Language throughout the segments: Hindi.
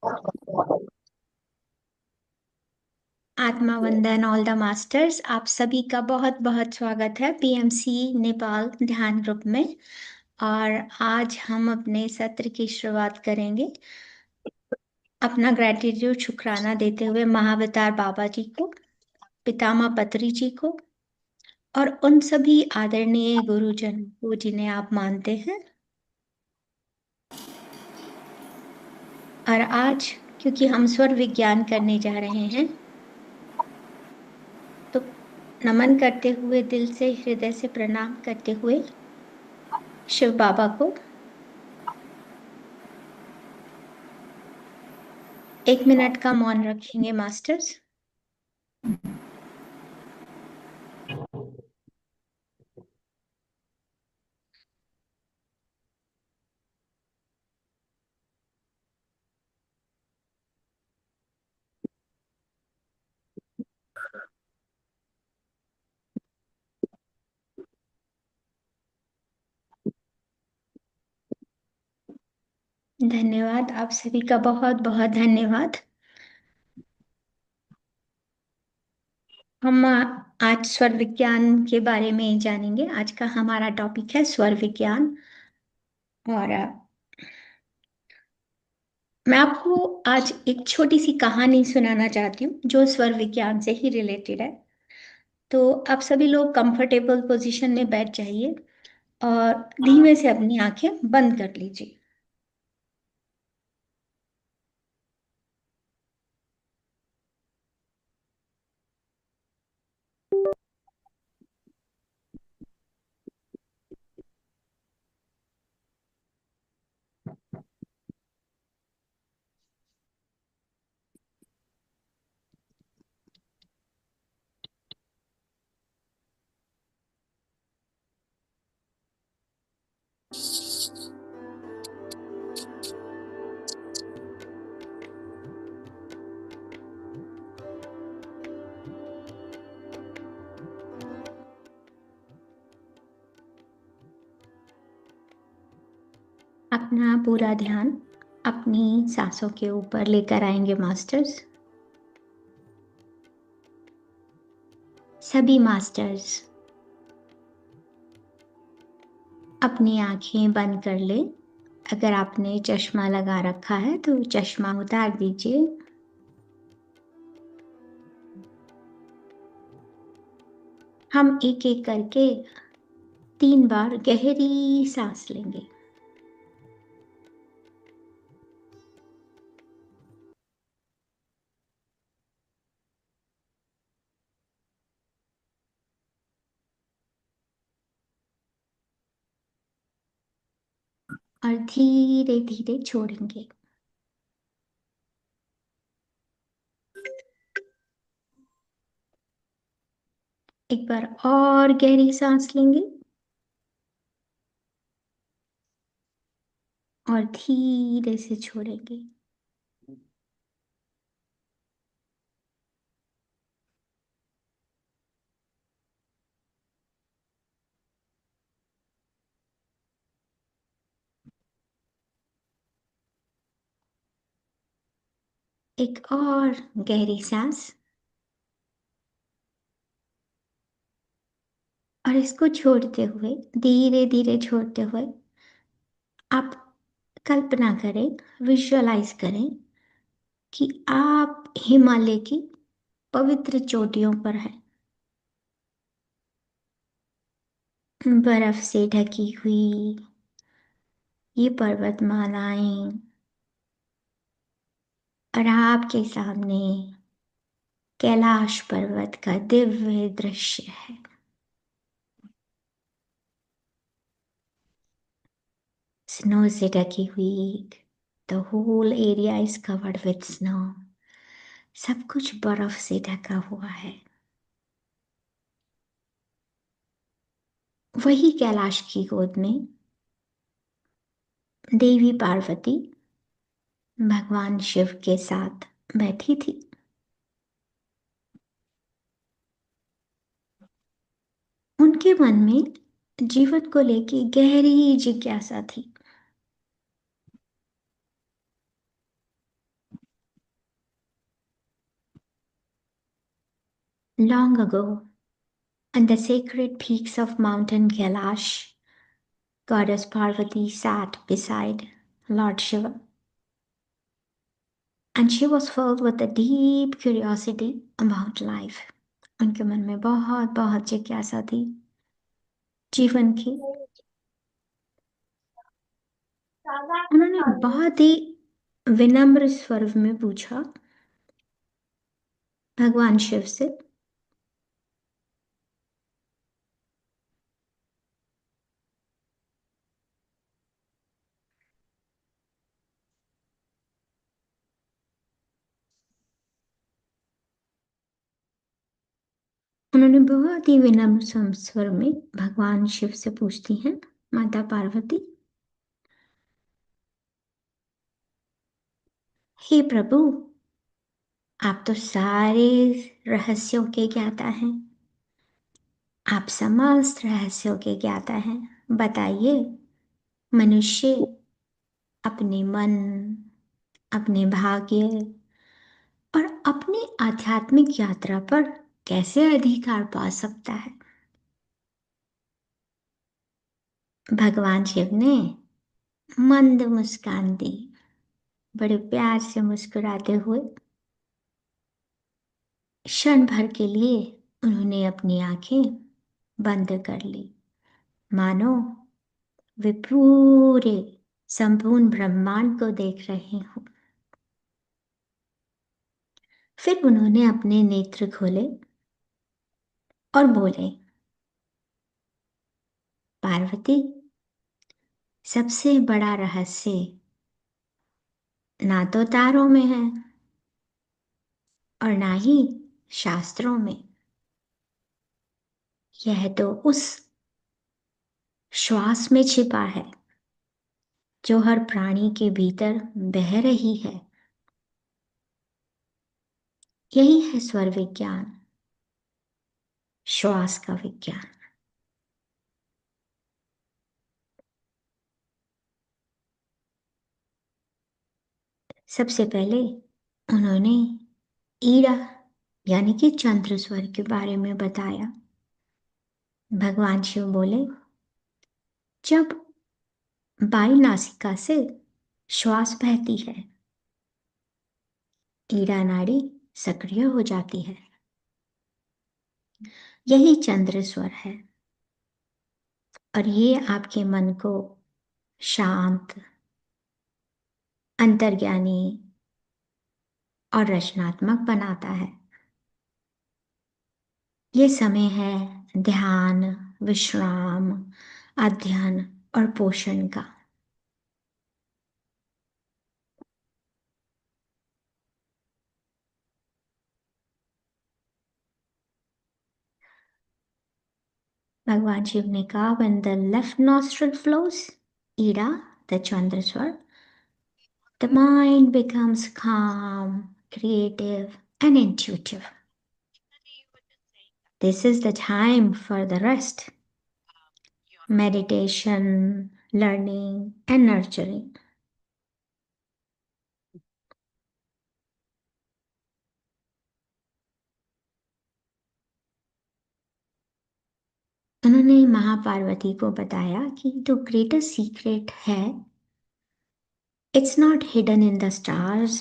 आत्मा वंदन ऑल द मास्टर्स। आप सभी का बहुत बहुत स्वागत है पीएमसी नेपाल ध्यान ग्रुप में। और आज हम अपने सत्र की शुरुआत करेंगे अपना ग्रेटिट्यूड शुक्राना देते हुए महाअवतार बाबा जी को, पितामह पत्री जी को और उन सभी आदरणीय गुरुजन को जिन्हें आप मानते हैं। और आज क्योंकि हम स्वर विज्ञान करने जा रहे हैं तो नमन करते हुए, दिल से हृदय से प्रणाम करते हुए शिव बाबा को 1 मिनट का मौन रखेंगे मास्टर्स। धन्यवाद, आप सभी का बहुत बहुत धन्यवाद। हम आज स्वर विज्ञान के बारे में जानेंगे। आज का हमारा टॉपिक है स्वर विज्ञान। और मैं आपको आज एक छोटी सी कहानी सुनाना चाहती हूँ जो स्वर विज्ञान से ही रिलेटेड है। तो आप सभी लोग कंफर्टेबल पोजीशन में बैठ जाइए और धीमे से अपनी आंखें बंद कर लीजिए। अपना पूरा ध्यान अपनी सांसों के ऊपर लेकर आएंगे मास्टर्स। सभी मास्टर्स अपनी आंखें बंद कर ले। अगर आपने चश्मा लगा रखा है तो चश्मा उतार दीजिए। हम एक एक करके 3 बार गहरी सांस लेंगे। और धीरे धीरे छोड़ेंगे। एक बार और गहरी सांस लेंगे और धीरे से छोड़ेंगे। एक और गहरी सांस और इसको छोड़ते हुए, धीरे धीरे छोड़ते हुए, आप कल्पना करें, विजुअलाइज करें कि आप हिमालय की पवित्र चोटियों पर हैं। बर्फ से ढकी हुई ये पर्वतमालाएं और आपके सामने कैलाश पर्वत का दिव्य दृश्य है। स्नो से ढकी हुई, the whole area is covered with snow. सब कुछ बर्फ से ढका हुआ है। वही कैलाश की गोद में देवी पार्वती भगवान शिव के साथ बैठी थी। उनके मन में जीवन को लेके गहरी जिज्ञासा थी। Long ago, on the sacred peaks of Mountain Kailash, Goddess Parvati sat beside Lord Shiva, and she was filled with a deep curiosity about life. उनके मन में बहुत बहुत जिज्ञासा थी जीवन की। उन्होंने बहुत ही विनम्र स्वर में पूछा भगवान शिव से, उन्होंने बहुत ही विनम्र स्वर में भगवान शिव से पूछती हैं, माता पार्वती, हे प्रभु, आप तो सारे रहस्यों के ज्ञाता हैं, आप समस्त रहस्यों के ज्ञाता हैं। बताइए, मनुष्य अपने मन, अपने भाग्य और अपनी आध्यात्मिक यात्रा पर कैसे अधिकार पा सकता है? भगवान शिव ने मंद मुस्कान दी, बड़े प्यार से मुस्कुराते हुए। क्षण भर के लिए उन्होंने अपनी आंखें बंद कर ली, मानो वे पूरे संपूर्ण ब्रह्मांड को देख रहे हों। फिर उन्होंने अपने नेत्र खोले और बोले, पार्वती, सबसे बड़ा रहस्य ना तो तारों में है और ना ही शास्त्रों में, यह तो उस श्वास में छिपा है जो हर प्राणी के भीतर बह रही है। यही है स्वर विज्ञान, श्वास का विज्ञान। सबसे पहले उन्होंने ईड़ा यानी कि चंद्र स्वर के बारे में बताया। भगवान शिव बोले, जब बाई नासिका से श्वास बहती है, ईड़ा नाड़ी सक्रिय हो जाती है। यही चंद्र स्वर है और ये आपके मन को शांत, अंतर्ज्ञानी और रचनात्मक बनाता है। ये समय है ध्यान, विश्राम, अध्ययन और पोषण का। भगवान शिव ने कहा, when the left nostril flows, Ida, the Chandra Swar, the mind becomes calm, creative, and intuitive. This is the time for the rest, meditation, learning, and nurturing. उन्होंने महापार्वती को बताया कि जो ग्रेटेस्ट सीक्रेट है, it's not hidden in the stars,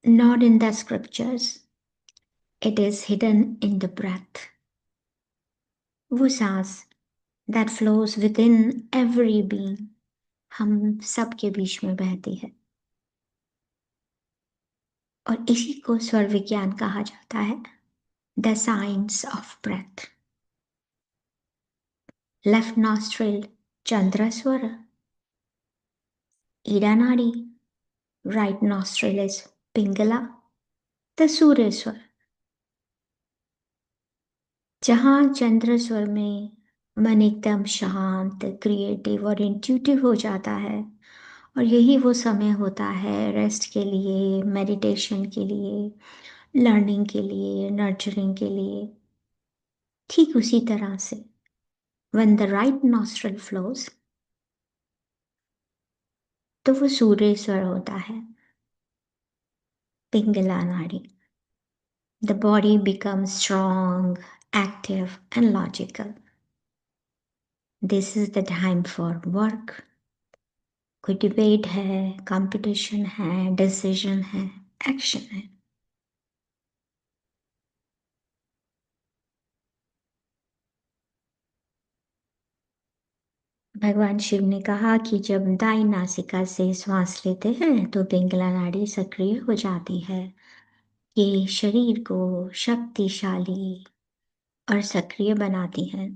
not in the scriptures. It is hidden in the breath. वो सांस that flows within every being, हम सबके बीच में बहती है। और इसी को स्वर विज्ञान कहा जाता है, the science of breath. Left nostril चंद्र स्वर, ईड़ा नाड़ी, right nostril is Pingala, the सूर्य स्वर। जहां चंद्र स्वर में मन एकदम शांत, क्रिएटिव और इंट्यूटिव हो जाता है, और यही वो समय होता है रेस्ट के लिए, मेडिटेशन के लिए, लर्निंग के लिए, नर्चरिंग के लिए। ठीक उसी तरह से when the right nostril flows, तो वो सूर्य स्वर होता है, पिंगला नाड़ी। The body becomes strong, active, and logical. This is the time for work. कोई डिबेट है, कंपटीशन है, डिसीजन है, एक्शन है। भगवान शिव ने कहा कि जब दाई नासिका से श्वास लेते हैं तो पिंगला नाड़ी सक्रिय हो जाती है। ये शरीर को शक्तिशाली और सक्रिय बनाती है।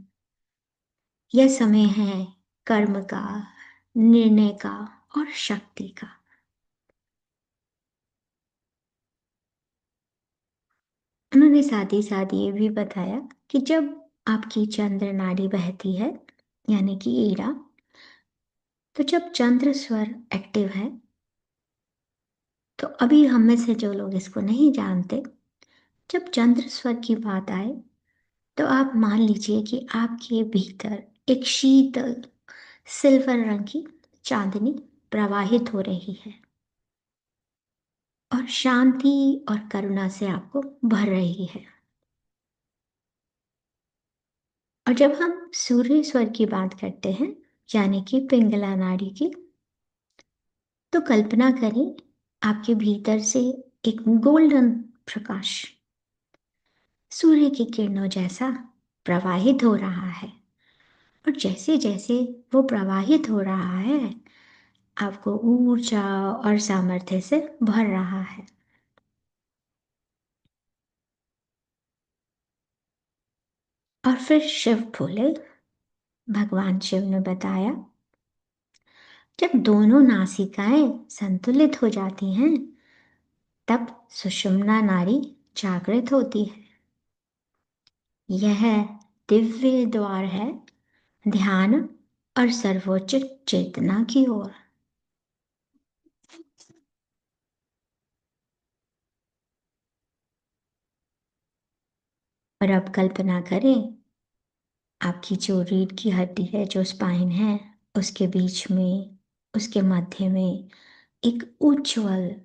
यह समय है कर्म का, निर्णय का और शक्ति का। उन्होंने साथ ही साथ ये भी बताया कि जब आपकी चंद्र नाड़ी बहती है, यानी कि ईड़ा, तो जब चंद्र स्वर एक्टिव है, तो अभी हम में से जो लोग इसको नहीं जानते, जब चंद्र स्वर की बात आए तो आप मान लीजिए कि आपके भीतर एक शीतल सिल्वर रंग की चांदनी प्रवाहित हो रही है और शांति और करुणा से आपको भर रही है। और जब हम सूर्य स्वर की बात करते हैं, यानी कि पिंगला नाड़ी की, तो कल्पना करें आपके भीतर से एक गोल्डन प्रकाश सूर्य की किरणों जैसा प्रवाहित हो रहा है। और जैसे जैसे वो प्रवाहित हो रहा है, आपको ऊर्जा और सामर्थ्य से भर रहा है। और फिर शिव बोले, भगवान शिव ने बताया, जब दोनों नासिकाएं संतुलित हो जाती हैं, तब सुषुम्ना नाड़ी जागृत होती है। यह दिव्य द्वार है ध्यान और सर्वोच्च चेतना की ओर। और अब कल्पना करें, आपकी जो रीढ़ की हड्डी है, जो स्पाइन है, उसके बीच में, उसके मध्य में एक उज्जवल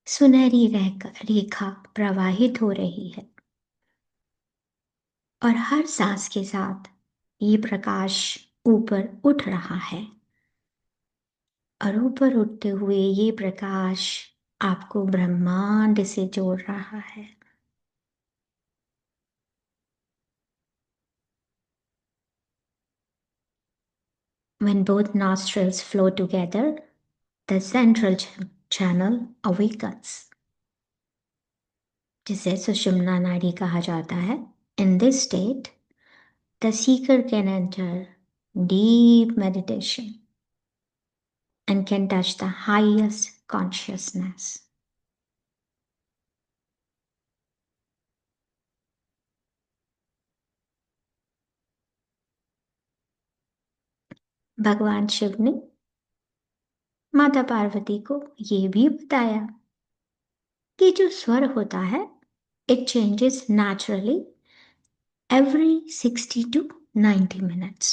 सुनहरी रेखा प्रवाहित हो रही है। और हर सांस के साथ ये प्रकाश ऊपर उठ रहा है। और ऊपर उठते हुए ये प्रकाश आपको ब्रह्मांड से जोड़ रहा है। When both nostrils flow together, the central channel awakens, जिसे सुषुम्ना नाड़ी कहा जाता है। In this state, the seeker can enter deep meditation and can touch the highest consciousness. भगवान शिव ने माता पार्वती को ये भी बताया कि जो स्वर होता है, it changes naturally every 60 to 90 minutes,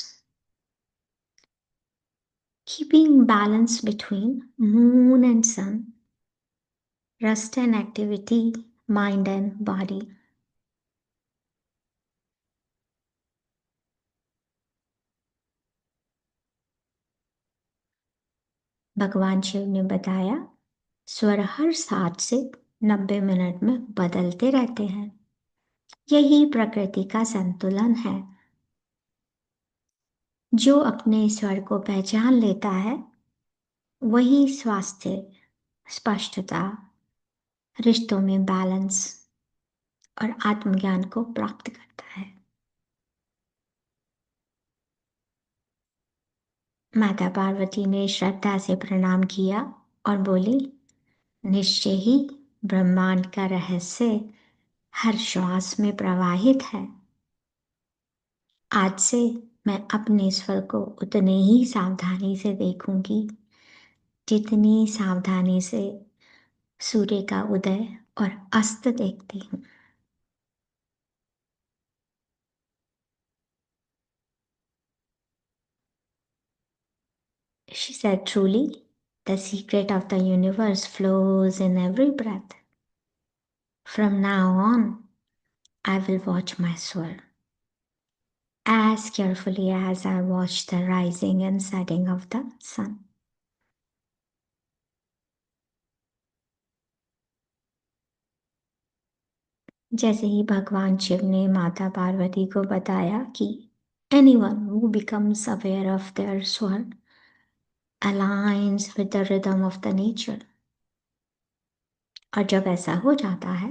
keeping balance between moon and sun, rest and activity, mind and body. भगवान शिव ने बताया, स्वर हर 60 से 90 मिनट में बदलते रहते हैं। यही प्रकृति का संतुलन है। जो अपने स्वर को पहचान लेता है, वही स्वास्थ्य, स्पष्टता, रिश्तों में बैलेंस और आत्मज्ञान को प्राप्त करता है। माता पार्वती ने श्रद्धा से प्रणाम किया और बोली, निश्चय ही ब्रह्मांड का रहस्य हर श्वास में प्रवाहित है। आज से मैं अपने स्वर को उतने ही सावधानी से देखूंगी जितनी सावधानी से सूर्य का उदय और अस्त देखती हूँ। She said, truly, the secret of the universe flows in every breath. From now on, I will watch my sword as carefully as I watch the rising and setting of the sun. जैसे ही भगवान शिव ने माता पार्वती को बताया कि anyone who becomes aware of their sword aligns with the rhythm of the nature. और जब ऐसा हो जाता है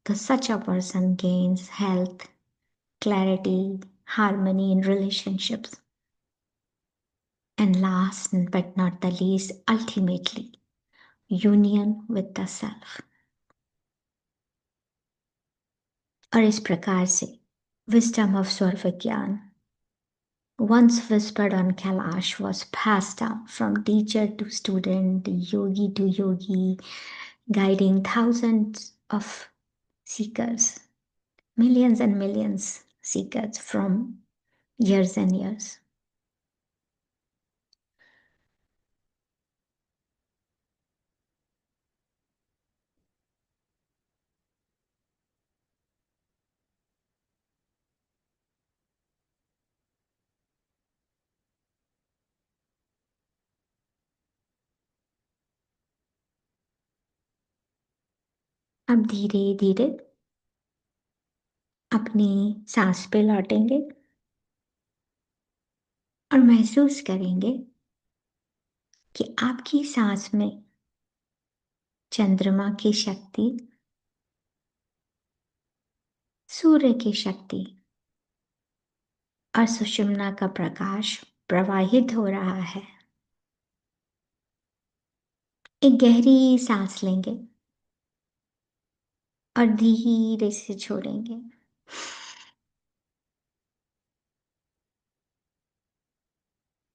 तो such a person gains health, clarity, harmony in relationships, and last but not the least, ultimately, union with the self. और इस प्रकार से wisdom of स्वर विज्ञान once whispered on Kailash was passed down from teacher to student, yogi to yogi, guiding thousands of seekers, millions and millions seekers from years and years. अब धीरे धीरे अपनी सांस पे लौटेंगे और महसूस करेंगे कि आपकी सांस में चंद्रमा की शक्ति, सूर्य की शक्ति और सुषुम्ना का प्रकाश प्रवाहित हो रहा है। एक गहरी सांस लेंगे और धीरे से छोड़ेंगे।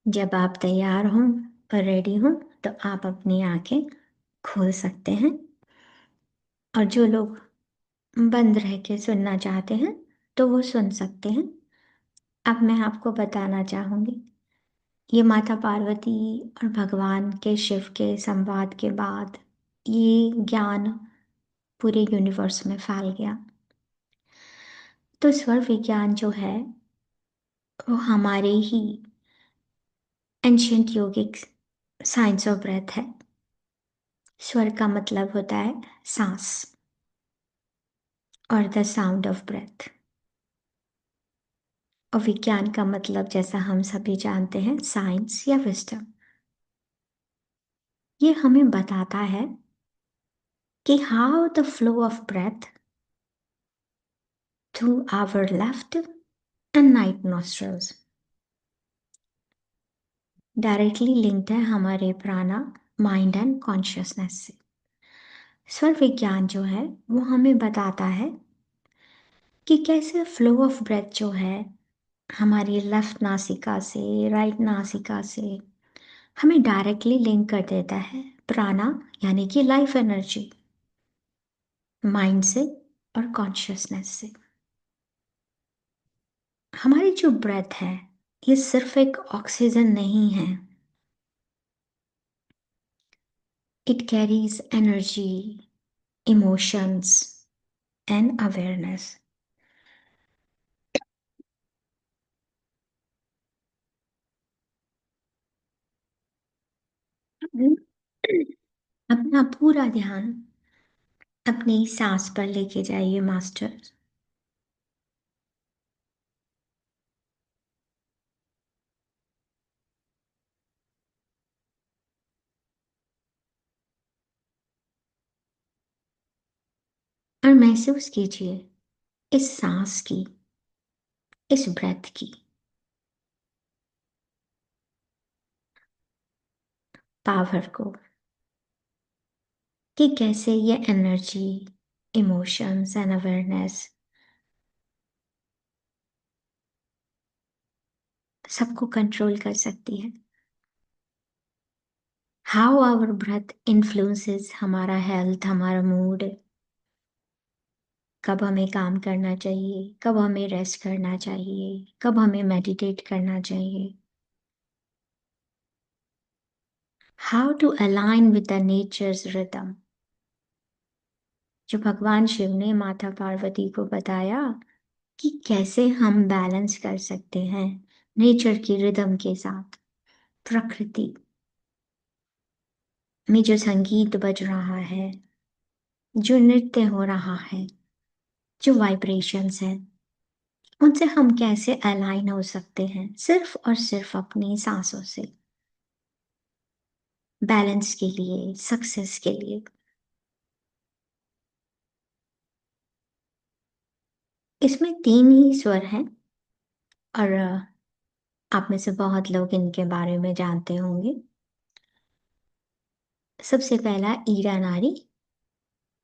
जब आप तैयार हों और रेडी हों तो आप अपनी आंखें खोल सकते हैं और जो लोग बंद रह के सुनना चाहते हैं तो वो सुन सकते हैं। अब मैं आपको बताना चाहूंगी, ये माता पार्वती और भगवान के शिव के संवाद के बाद ये ज्ञान पूरे यूनिवर्स में फैल गया। तो स्वर विज्ञान जो है वो हमारे ही ancient yogic science of breath है। स्वर का मतलब होता है सांस और द साउंड ऑफ ब्रेथ, और विज्ञान का मतलब जैसा हम सभी जानते हैं साइंस या विजडम। ये हमें बताता है कि how the flow of breath through our left and right nostrils directly linked है हमारे प्राणा, माइंड एंड कॉन्शियसनेस से। स्वर विज्ञान जो है वो हमें बताता है कि कैसे फ्लो ऑफ ब्रेथ जो है हमारी लेफ्ट नासिका से राइट नासिका से हमें डायरेक्टली लिंक कर देता है प्राणा यानी कि लाइफ एनर्जी, माइंड से और कॉन्शियसनेस से। हमारी जो ब्रेथ है ये सिर्फ एक ऑक्सीजन नहीं है, it carries energy, emotions and awareness. अपना पूरा ध्यान अपनी सांस पर लेके जाइए मास्टर। और महसूस कीजिए इस सांस की, इस ब्रेथ की पावर को, कि कैसे ये एनर्जी, इमोशंस एंड अवेयरनेस सबको कंट्रोल कर सकती है। हाउ आवर ब्रेथ इन्फ्लुएंसेस हमारा हेल्थ, हमारा मूड, कब हमें काम करना चाहिए, कब हमें रेस्ट करना चाहिए, कब हमें मेडिटेट करना चाहिए। How to align with the nature's rhythm, जो भगवान शिव ने माता पार्वती को बताया कि कैसे हम बैलेंस कर सकते हैं नेचर की रिदम के साथ। प्रकृति में जो संगीत बज रहा है, जो नृत्य हो रहा है, जो वाइब्रेशंस है, उनसे हम कैसे अलाइन हो सकते हैं सिर्फ और सिर्फ अपनी सांसों से, बैलेंस के लिए, सक्सेस के लिए। इसमें तीन ही स्वर हैं और आप में से बहुत लोग इनके बारे में जानते होंगे। सबसे पहला ईरा नाड़ी,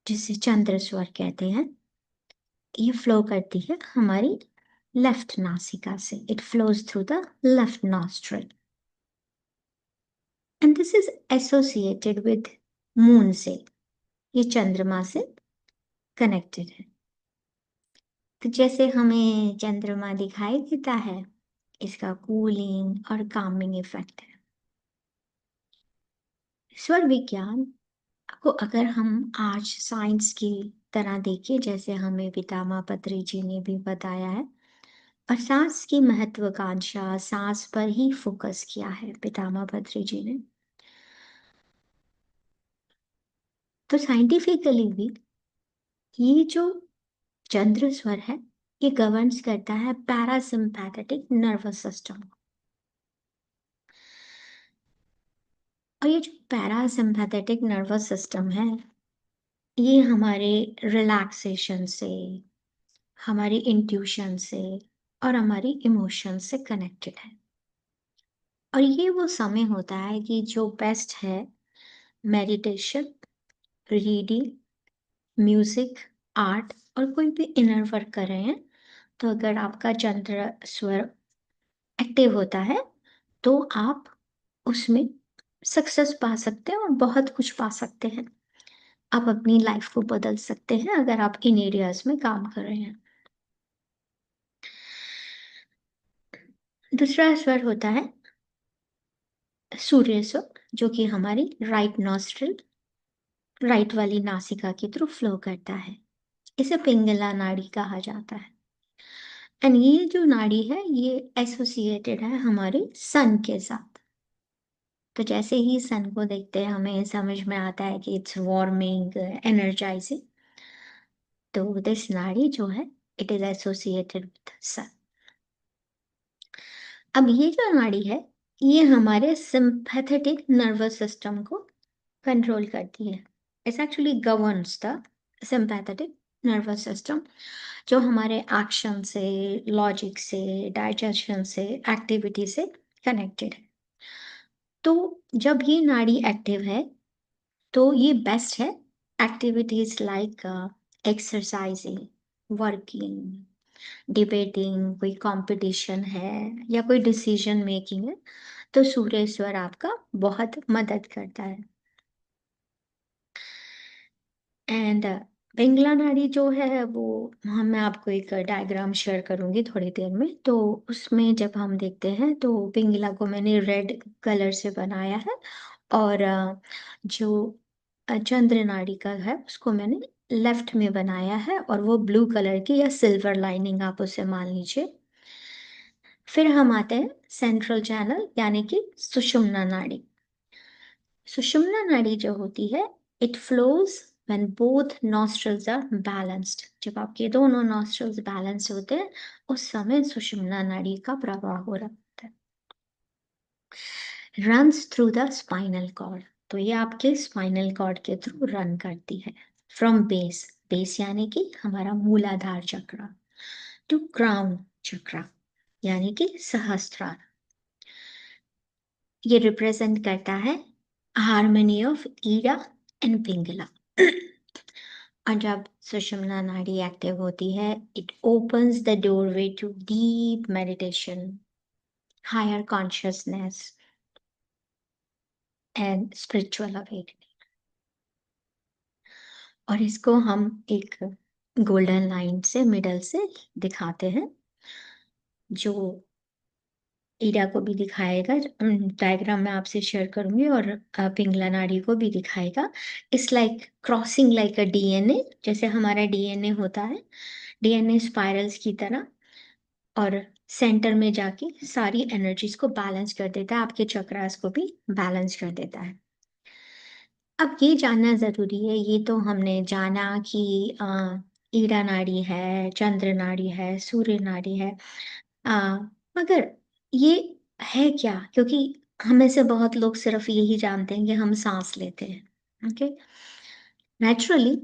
जिसे चंद्र स्वर कहते हैं। ये फ्लो करती है हमारी लेफ्ट नासिका से। It flows through the left nostril and this is associated with moon से। ये चंद्रमा से कनेक्टेड है। तो जैसे हमें चंद्रमा दिखाई देता है, इसका कूलिंग और कामिंग इफेक्ट है। स्वर विज्ञान को अगर हम आज साइंस की तरह देखें, जैसे हमें पितामह पत्री जी ने भी बताया है, और सांस की महत्वाकांक्षा सांस पर ही फोकस किया है पितामह पत्री जी ने, तो साइंटिफिकली भी ये जो चंद्र स्वर है, ये गवर्न्स करता है पैरासिम्पैथेटिक नर्वस सिस्टम। और ये जो पैरासिम्पैथेटिक नर्वस सिस्टम है, ये हमारे रिलैक्सेशन से, हमारी इंट्यूशन से और हमारी इमोशन से कनेक्टेड है। और ये वो समय होता है कि जो बेस्ट है मेडिटेशन, रीडिंग, म्यूजिक, आर्ट और कोई भी इनर वर्क कर रहे हैं, तो अगर आपका चंद्र स्वर एक्टिव होता है तो आप उसमें सक्सेस पा सकते हैं और बहुत कुछ पा सकते हैं। आप अपनी लाइफ को बदल सकते हैं अगर आप इन एरियाज में काम कर रहे हैं। दूसरा स्वर होता है सूर्य स्वर, जो कि हमारी राइट नॉस्ट्रिल, राइट वाली नासिका के थ्रू फ्लो करता है। इसे पिंगला नाड़ी कहा जाता है। एंड ये जो नाड़ी है, ये एसोसिएटेड है हमारे सन के साथ। तो जैसे ही सन को देखते हैं हमें समझ में आता है कि इट्स वार्मिंग, एनर्जाइजिंग। तो दिस नाड़ी जो है, इट इज एसोसिएटेड विद सन। अब ये जो नाड़ी है, ये हमारे सिंपैथेटिक नर्वस सिस्टम को कंट्रोल करती है। It's actually governs the sympathetic nervous system, जो हमारे एक्शन से, लॉजिक से, डाइजेशन से, एक्टिविटी से कनेक्टेड है। तो जब ये नाड़ी एक्टिव है तो ये बेस्ट है activities like exercising, working, debating, कोई कंपटीशन है या कोई डिसीजन मेकिंग है, तो सूर्य स्वर आपका बहुत मदद करता है। एंड पिंगला नाड़ी जो है वो, मैं आपको एक डायग्राम शेयर करूंगी थोड़ी देर में। तो उसमें जब हम देखते हैं तो पिंगला को मैंने रेड कलर से बनाया है और जो चंद्र नाड़ी का है उसको मैंने लेफ्ट में बनाया है, और वो ब्लू कलर की या सिल्वर लाइनिंग आप उसे मान लीजिए। फिर हम आते हैं सेंट्रल चैनल यानी कि सुषुम्ना नाड़ी। सुषुम्ना नाड़ी जो होती है, it flows when both nostrils are balanced. जब आपके दोनों नॉस्ट्रल्स बैलेंस होते हैं, उस समय सुषुम्ना नाड़ी का प्रवाह हो रहा होता है। Runs through the spinal cord, तो ये आपके स्पाइनल कॉर्ड के थ्रू रन करती है। फ्रॉम बेस, बेस यानी कि हमारा मूलाधार चक्र, टू क्राउन चक्र यानी कि सहस्त्रार। ये रिप्रेजेंट करता है harmony of Ira and Pingala. और जब सुषुम्ना नाड़ी एक्टिव होती है, it opens the doorway to deep meditation, higher consciousness and spiritual awakening. और इसको हम एक गोल्डन लाइन से मिडल से दिखाते हैं, जो ईरा को भी दिखाएगा, डायग्राम में आपसे शेयर करूंगी, और पिंगला नाड़ी को भी दिखाएगा। It's like crossing like a DNA, जैसे हमारा डीएनए होता है, डीएनए स्पाइरल्स की तरह, और सेंटर में जाके सारी एनर्जीज को बैलेंस कर देता है, आपके चक्रास को भी बैलेंस कर देता है। अब ये जानना जरूरी है, ये तो हमने जाना कि ईरा नाड़ी है, चंद्र नाड़ी है, सूर्य नाड़ी है, आ, मगर ये है क्या? क्योंकि हमें से बहुत लोग सिर्फ यही जानते हैं कि हम सांस लेते हैं। ओके, नेचुरली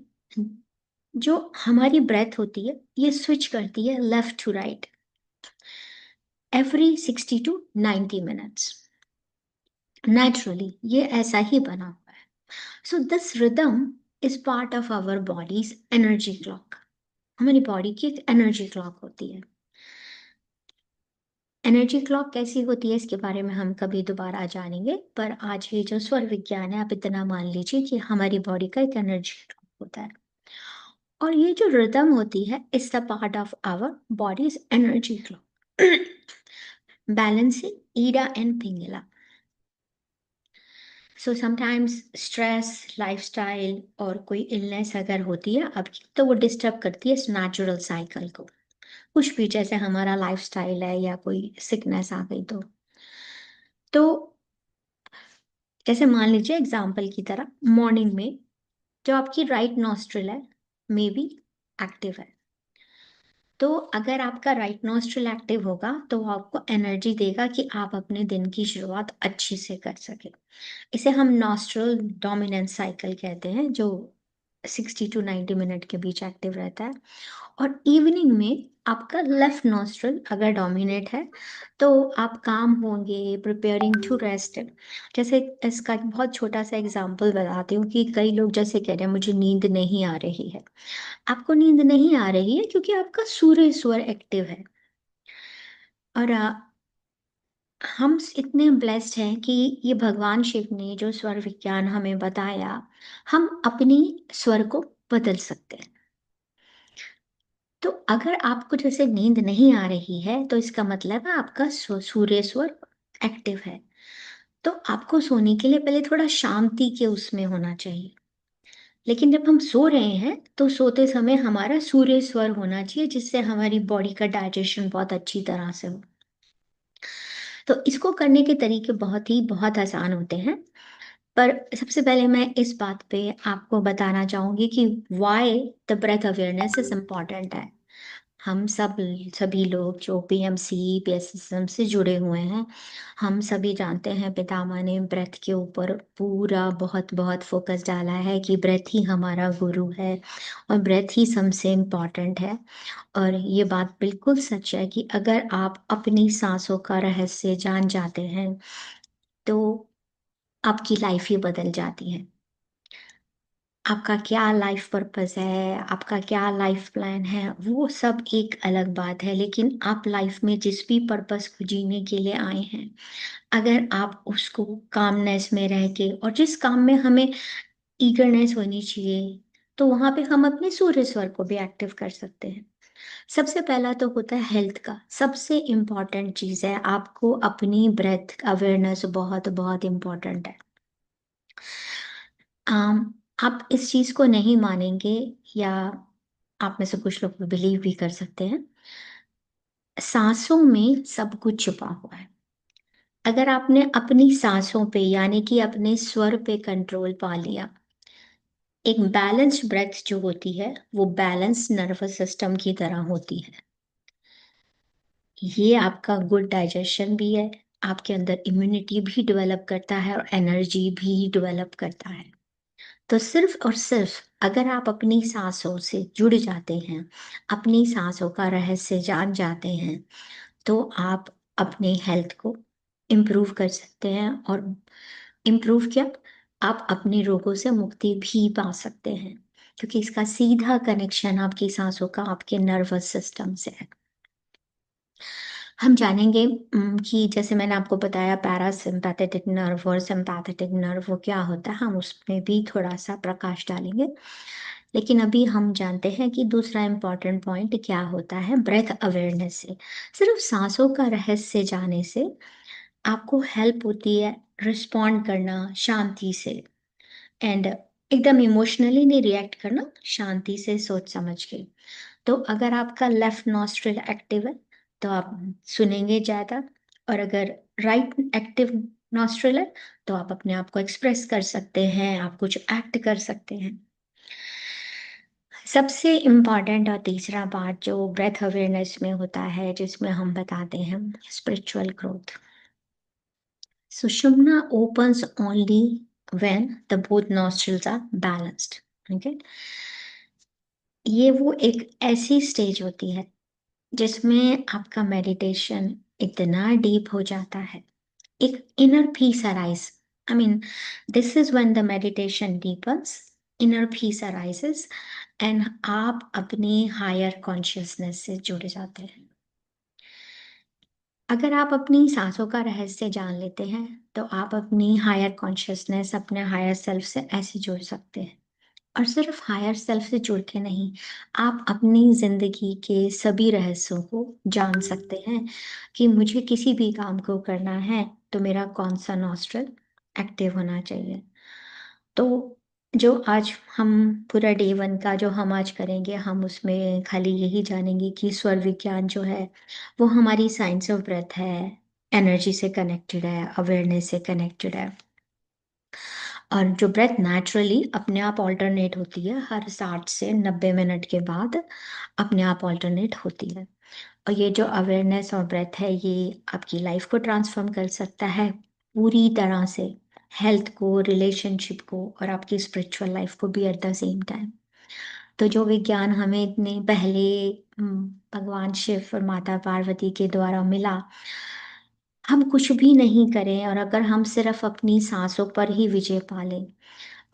जो हमारी ब्रेथ होती है ये स्विच करती है left to right every 60 to 90 minutes. Naturally ये ऐसा ही बना हुआ है। So this rhythm is part of our body's energy clock. हमारी बॉडी की एक एनर्जी क्लॉक होती है। एनर्जी क्लॉक कैसी होती है इसके बारे में हम कभी दोबारा जानेंगे, पर आज ये जो स्वर विज्ञान है, आप इतना मान लीजिए कि हमारी बॉडी का एक एनर्जी क्लॉक होता है, और ये जो रिदम होती है is the part of our body's energy clock. Balancing Ida and Pingala. So sometimes stress, lifestyle और कोई इलनेस अगर होती है आपकी, तो वो डिस्टर्ब करती है इस नेचुरल साइकिल को। कुछ भी, जैसे हमारा लाइफस्टाइल है या कोई सिकनेस आ गई, तो जैसे मान लीजिए एग्जाम्पल की तरह, मॉर्निंग में जो आपकी राइट नॉस्ट्रिल है मे बी एक्टिव है, तो अगर आपका राइट नॉस्ट्रिल एक्टिव होगा तो वो आपको एनर्जी देगा कि आप अपने दिन की शुरुआत अच्छी से कर सके। इसे हम नॉस्ट्रल डोमिनेंस साइकिल कहते हैं, जो 60 to 90 मिनट के बीच एक्टिव रहता है। और इवनिंग में आपका लेफ्ट नॉस्ट्रल अगर डोमिनेट है तो आप काम होंगे, प्रिपेयरिंग टू रेस्ट। जैसे इसका एक बहुत छोटा सा एग्जांपल बताती हूँ कि कई लोग जैसे कह रहे हैं मुझे नींद नहीं आ रही है। आपको नींद नहीं आ रही है क्योंकि आपका सूर्य स्वर एक्टिव है। और हम इतने ब्लेस्ड हैं कि ये भगवान शिव ने जो स्वर विज्ञान हमें बताया, हम अपनी स्वर को बदल सकते हैं। तो अगर आपको जैसे नींद नहीं आ रही है तो इसका मतलब है आपका सूर्य स्वर एक्टिव है। तो आपको सोने के लिए पहले थोड़ा शांति के उसमें होना चाहिए। लेकिन जब हम सो रहे हैं तो सोते समय हमारा सूर्य स्वर होना चाहिए, जिससे हमारी बॉडी का डाइजेशन बहुत अच्छी तरह से हो। तो इसको करने के तरीके बहुत आसान होते हैं। पर सबसे पहले मैं इस बात पे आपको बताना चाहूंगी कि why the breath awareness is important है। हम सभी लोग जो पीएमसी पीएसएसएम से जुड़े हुए हैं, हम सभी जानते हैं पितामह ने ब्रेथ के ऊपर पूरा बहुत बहुत फोकस डाला है कि ब्रेथ ही हमारा गुरु है और ब्रेथ ही सबसे इम्पॉर्टेंट है। और ये बात बिल्कुल सच है कि अगर आप अपनी सांसों का रहस्य जान जाते हैं तो आपकी लाइफ ही बदल जाती है। आपका क्या लाइफ पर्पस है, आपका क्या लाइफ प्लान है, वो सब एक अलग बात है, लेकिन आप लाइफ में जिस भी पर्पस को जीने के लिए आए हैं, अगर आप उसको कामनेस में रह के, और जिस काम में हमें ईगरनेस होनी चाहिए, तो वहां पे हम अपने सूर्य स्वर को भी एक्टिव कर सकते हैं। सबसे पहला तो होता है हेल्थ का, सबसे इम्पॉर्टेंट चीज है आपको अपनी ब्रेथ अवेयरनेस, बहुत बहुत इम्पॉर्टेंट है। आप इस चीज को नहीं मानेंगे, या आप में से कुछ लोग बिलीव भी कर सकते हैं, सांसों में सब कुछ छुपा हुआ है। अगर आपने अपनी सांसों पे यानी कि अपने स्वर पे कंट्रोल पा लिया, एक बैलेंस्ड ब्रेथ जो होती है वो बैलेंस नर्वस सिस्टम की तरह होती है। ये आपका गुड डाइजेशन भी है, आपके अंदर इम्यूनिटी भी डेवलप करता है और एनर्जी भी डेवलप करता है। तो सिर्फ और सिर्फ अगर आप अपनी सांसों से जुड़ जाते हैं, अपनी सांसों का रहस्य जान जाते हैं, तो आप अपने हेल्थ को इम्प्रूव कर सकते हैं, और इम्प्रूव क्या, आप अपने रोगों से मुक्ति भी पा सकते हैं, क्योंकि इसका सीधा कनेक्शन आपकी सांसों का आपके नर्वस सिस्टम से है। हम जानेंगे कि जैसे मैंने आपको बताया पैरासिम्पैथेटिक नर्व और सिम्पैथेटिक नर्व वो क्या होता है, हम उसमें भी थोड़ा सा प्रकाश डालेंगे। लेकिन अभी हम जानते हैं कि दूसरा इम्पॉर्टेंट पॉइंट क्या होता है ब्रेथ अवेयरनेस से। सिर्फ सांसों का रहस्य जाने से आपको हेल्प होती है रिस्पॉन्ड करना शांति से, एंड एकदम इमोशनली नहीं रिएक्ट करना, शांति से सोच समझ के। तो अगर आपका लेफ्ट नॉस्ट्रिल एक्टिव है तो आप सुनेंगे ज़्यादा, और अगर राइट एक्टिव नॉस्ट्रिल है तो आप अपने आप को एक्सप्रेस कर सकते हैं, आप कुछ एक्ट कर सकते हैं। सबसे इम्पॉर्टेंट और तीसरा पार्ट जो ब्रेथ अवेयरनेस में होता है, जिसमें हम बताते हैं spiritual growth. Sushumna opens only when the both nostrils are balanced. Okay? ये वो एक ऐसी स्टेज होती है जिसमें आपका मेडिटेशन इतना डीप हो जाता है, एक inner peace arise. I mean, this is when the meditation deepens, inner peace arises, and आप अपनी हायर कॉन्शियसनेस से जुड़ जाते हैं। अगर आप अपनी सांसों का रहस्य जान लेते हैं तो आप अपनी हायर कॉन्शियसनेस, अपने हायर सेल्फ से ऐसे जुड़ सकते हैं। और सिर्फ हायर सेल्फ से जुड़ के नहीं, आप अपनी जिंदगी के सभी रहस्यों को जान सकते हैं कि मुझे किसी भी काम को करना है तो मेरा कौन सा नॉस्ट्रल एक्टिव होना चाहिए। तो जो आज हम पूरा डे वन का जो हम आज करेंगे, हम उसमें खाली यही जानेंगे कि स्वर विज्ञान जो है वो हमारी साइंस ऑफ ब्रेथ है, एनर्जी से कनेक्टेड है, अवेयरनेस से कनेक्टेड है। और जो ब्रेथ नेचुरली अपने आप ऑल्टरनेट होती है, हर 60 से 90 मिनट के बाद अपने आप ऑल्टरनेट होती है। और ये जो अवेयरनेस और ब्रेथ है, ये आपकी लाइफ को ट्रांसफॉर्म कर सकता है पूरी तरह से, हेल्थ को, रिलेशनशिप को, और आपकी स्पिरिचुअल लाइफ को भी एट द सेम टाइम। तो जो विज्ञान हमें इतने पहले भगवान शिव और माता पार्वती के द्वारा मिला, हम कुछ भी नहीं करें और अगर हम सिर्फ अपनी सांसों पर ही विजय पा लें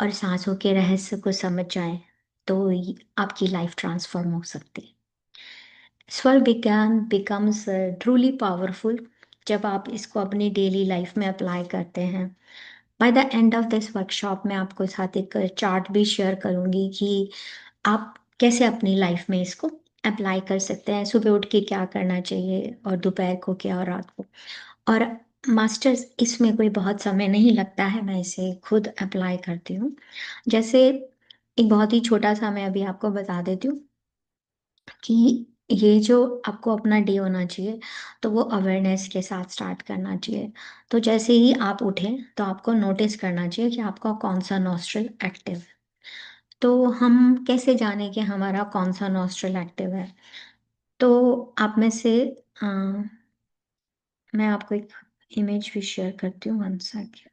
और सांसों के रहस्य को समझ जाएं, तो आपकी लाइफ ट्रांसफॉर्म हो सकती है। स्वर विज्ञान बिकम्स ट्रूली पावरफुल जब आप इसको अपनी डेली लाइफ में अप्लाई करते हैं। By the end of this workshop मैं आपको साथ एक चार्ट भी शेयर करूंगी कि आप कैसे अपनी लाइफ में इसको अप्लाई कर सकते हैं, सुबह उठ के क्या करना चाहिए और दोपहर को क्या और रात को। और मास्टर्स, इसमें कोई बहुत समय नहीं लगता है, मैं इसे खुद अप्लाई करती हूँ। जैसे एक बहुत ही छोटा सा मैं अभी आपको बता देती हूँ कि ये जो आपको अपना डे होना चाहिए तो वो अवेयरनेस के साथ स्टार्ट करना चाहिए। तो जैसे ही आप उठें तो आपको नोटिस करना चाहिए कि आपका कौन सा नॉस्ट्रल एक्टिव है। तो हम कैसे जाने कि हमारा कौन सा नॉस्ट्रल एक्टिव है? तो आप में से अ, मैं आपको एक इमेज भी शेयर करती हूँ, वन सेकेंड।